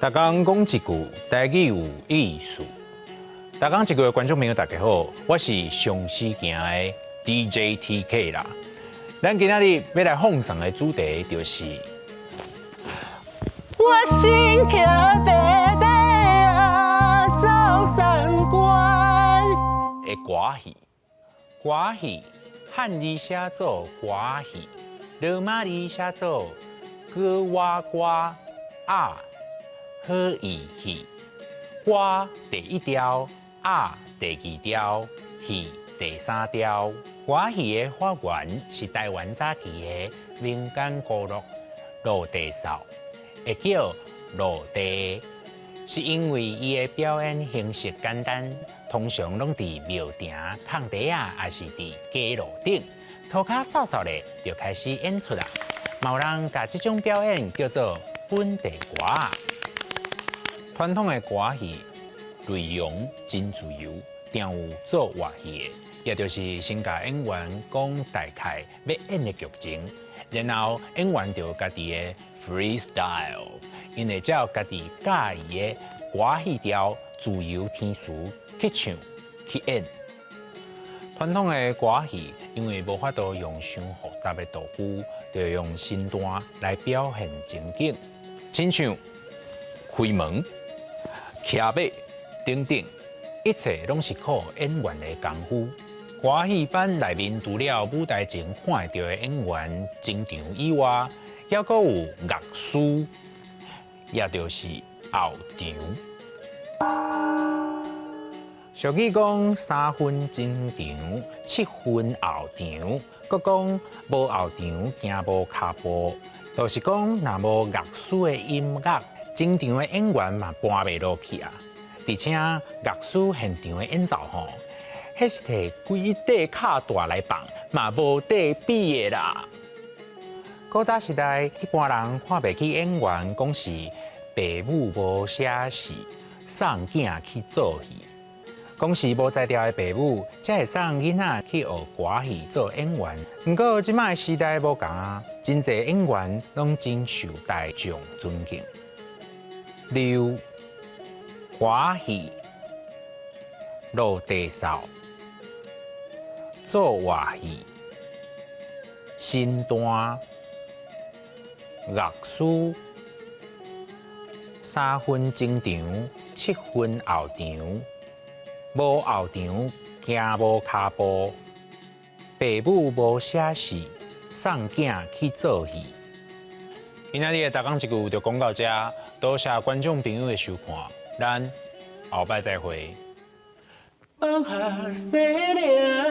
大家讲一句，台语有意思。大家一个观众朋友，大家好，我是上市行的 DJ TK 啦。咱今仔日要来放送的主题就是，我心刻白白啊，走三关的歌戏。歌戏汉字写作歌戏，罗马字写作歌哇歌啊。好意戏，歌第1条，啊第2条，戏第3条。歌戏的发源是台湾早期的民间歌乐落地扫，会叫落地，是因为伊的表演形式简单，通常拢伫庙埕、空地啊，也是伫街路顶，涂骹扫扫咧就开始演出啦。有人甲这种表演叫做本地歌。传统的歌戏内容真自由，定有做话戏的，也就是先甲演员讲大概要演的剧情，然后演员就家己的 freestyle， 因会照家己介意的歌戏调自由天词去唱去演。传统的歌戏因为无法度用伤复杂的道具，就用身段来表现情景，亲像开门。骑马等等，一切拢是靠演员的功夫。歌戏班内面除了舞台前看到的演员进场以外，还阁有乐师，也就是后场。俗语讲3分前场，7分后场。佮讲无后场行无脚步，就是讲若无乐师的音乐，整场的演员嘛搬袂落去啊。而且乐师现场的演奏吼，迄是摕规块卡带来放，嘛无底比的啦。古早时代，一般人看袂起演员，讲是父母无写诗，送囝去做戏。讲是无才调的父母，才会送囡仔去学歌戏做演员。不过即摆时代无同啊，真侪演员拢真受大众尊敬。例如歌戏、落地扫、做话戏、身段、乐师、3分前场，7分后场。无后场行无脚步，父母无写诗，送囝去做戏。今仔日的大讲一句就讲到这，多谢观众朋友的收看，咱后摆再会。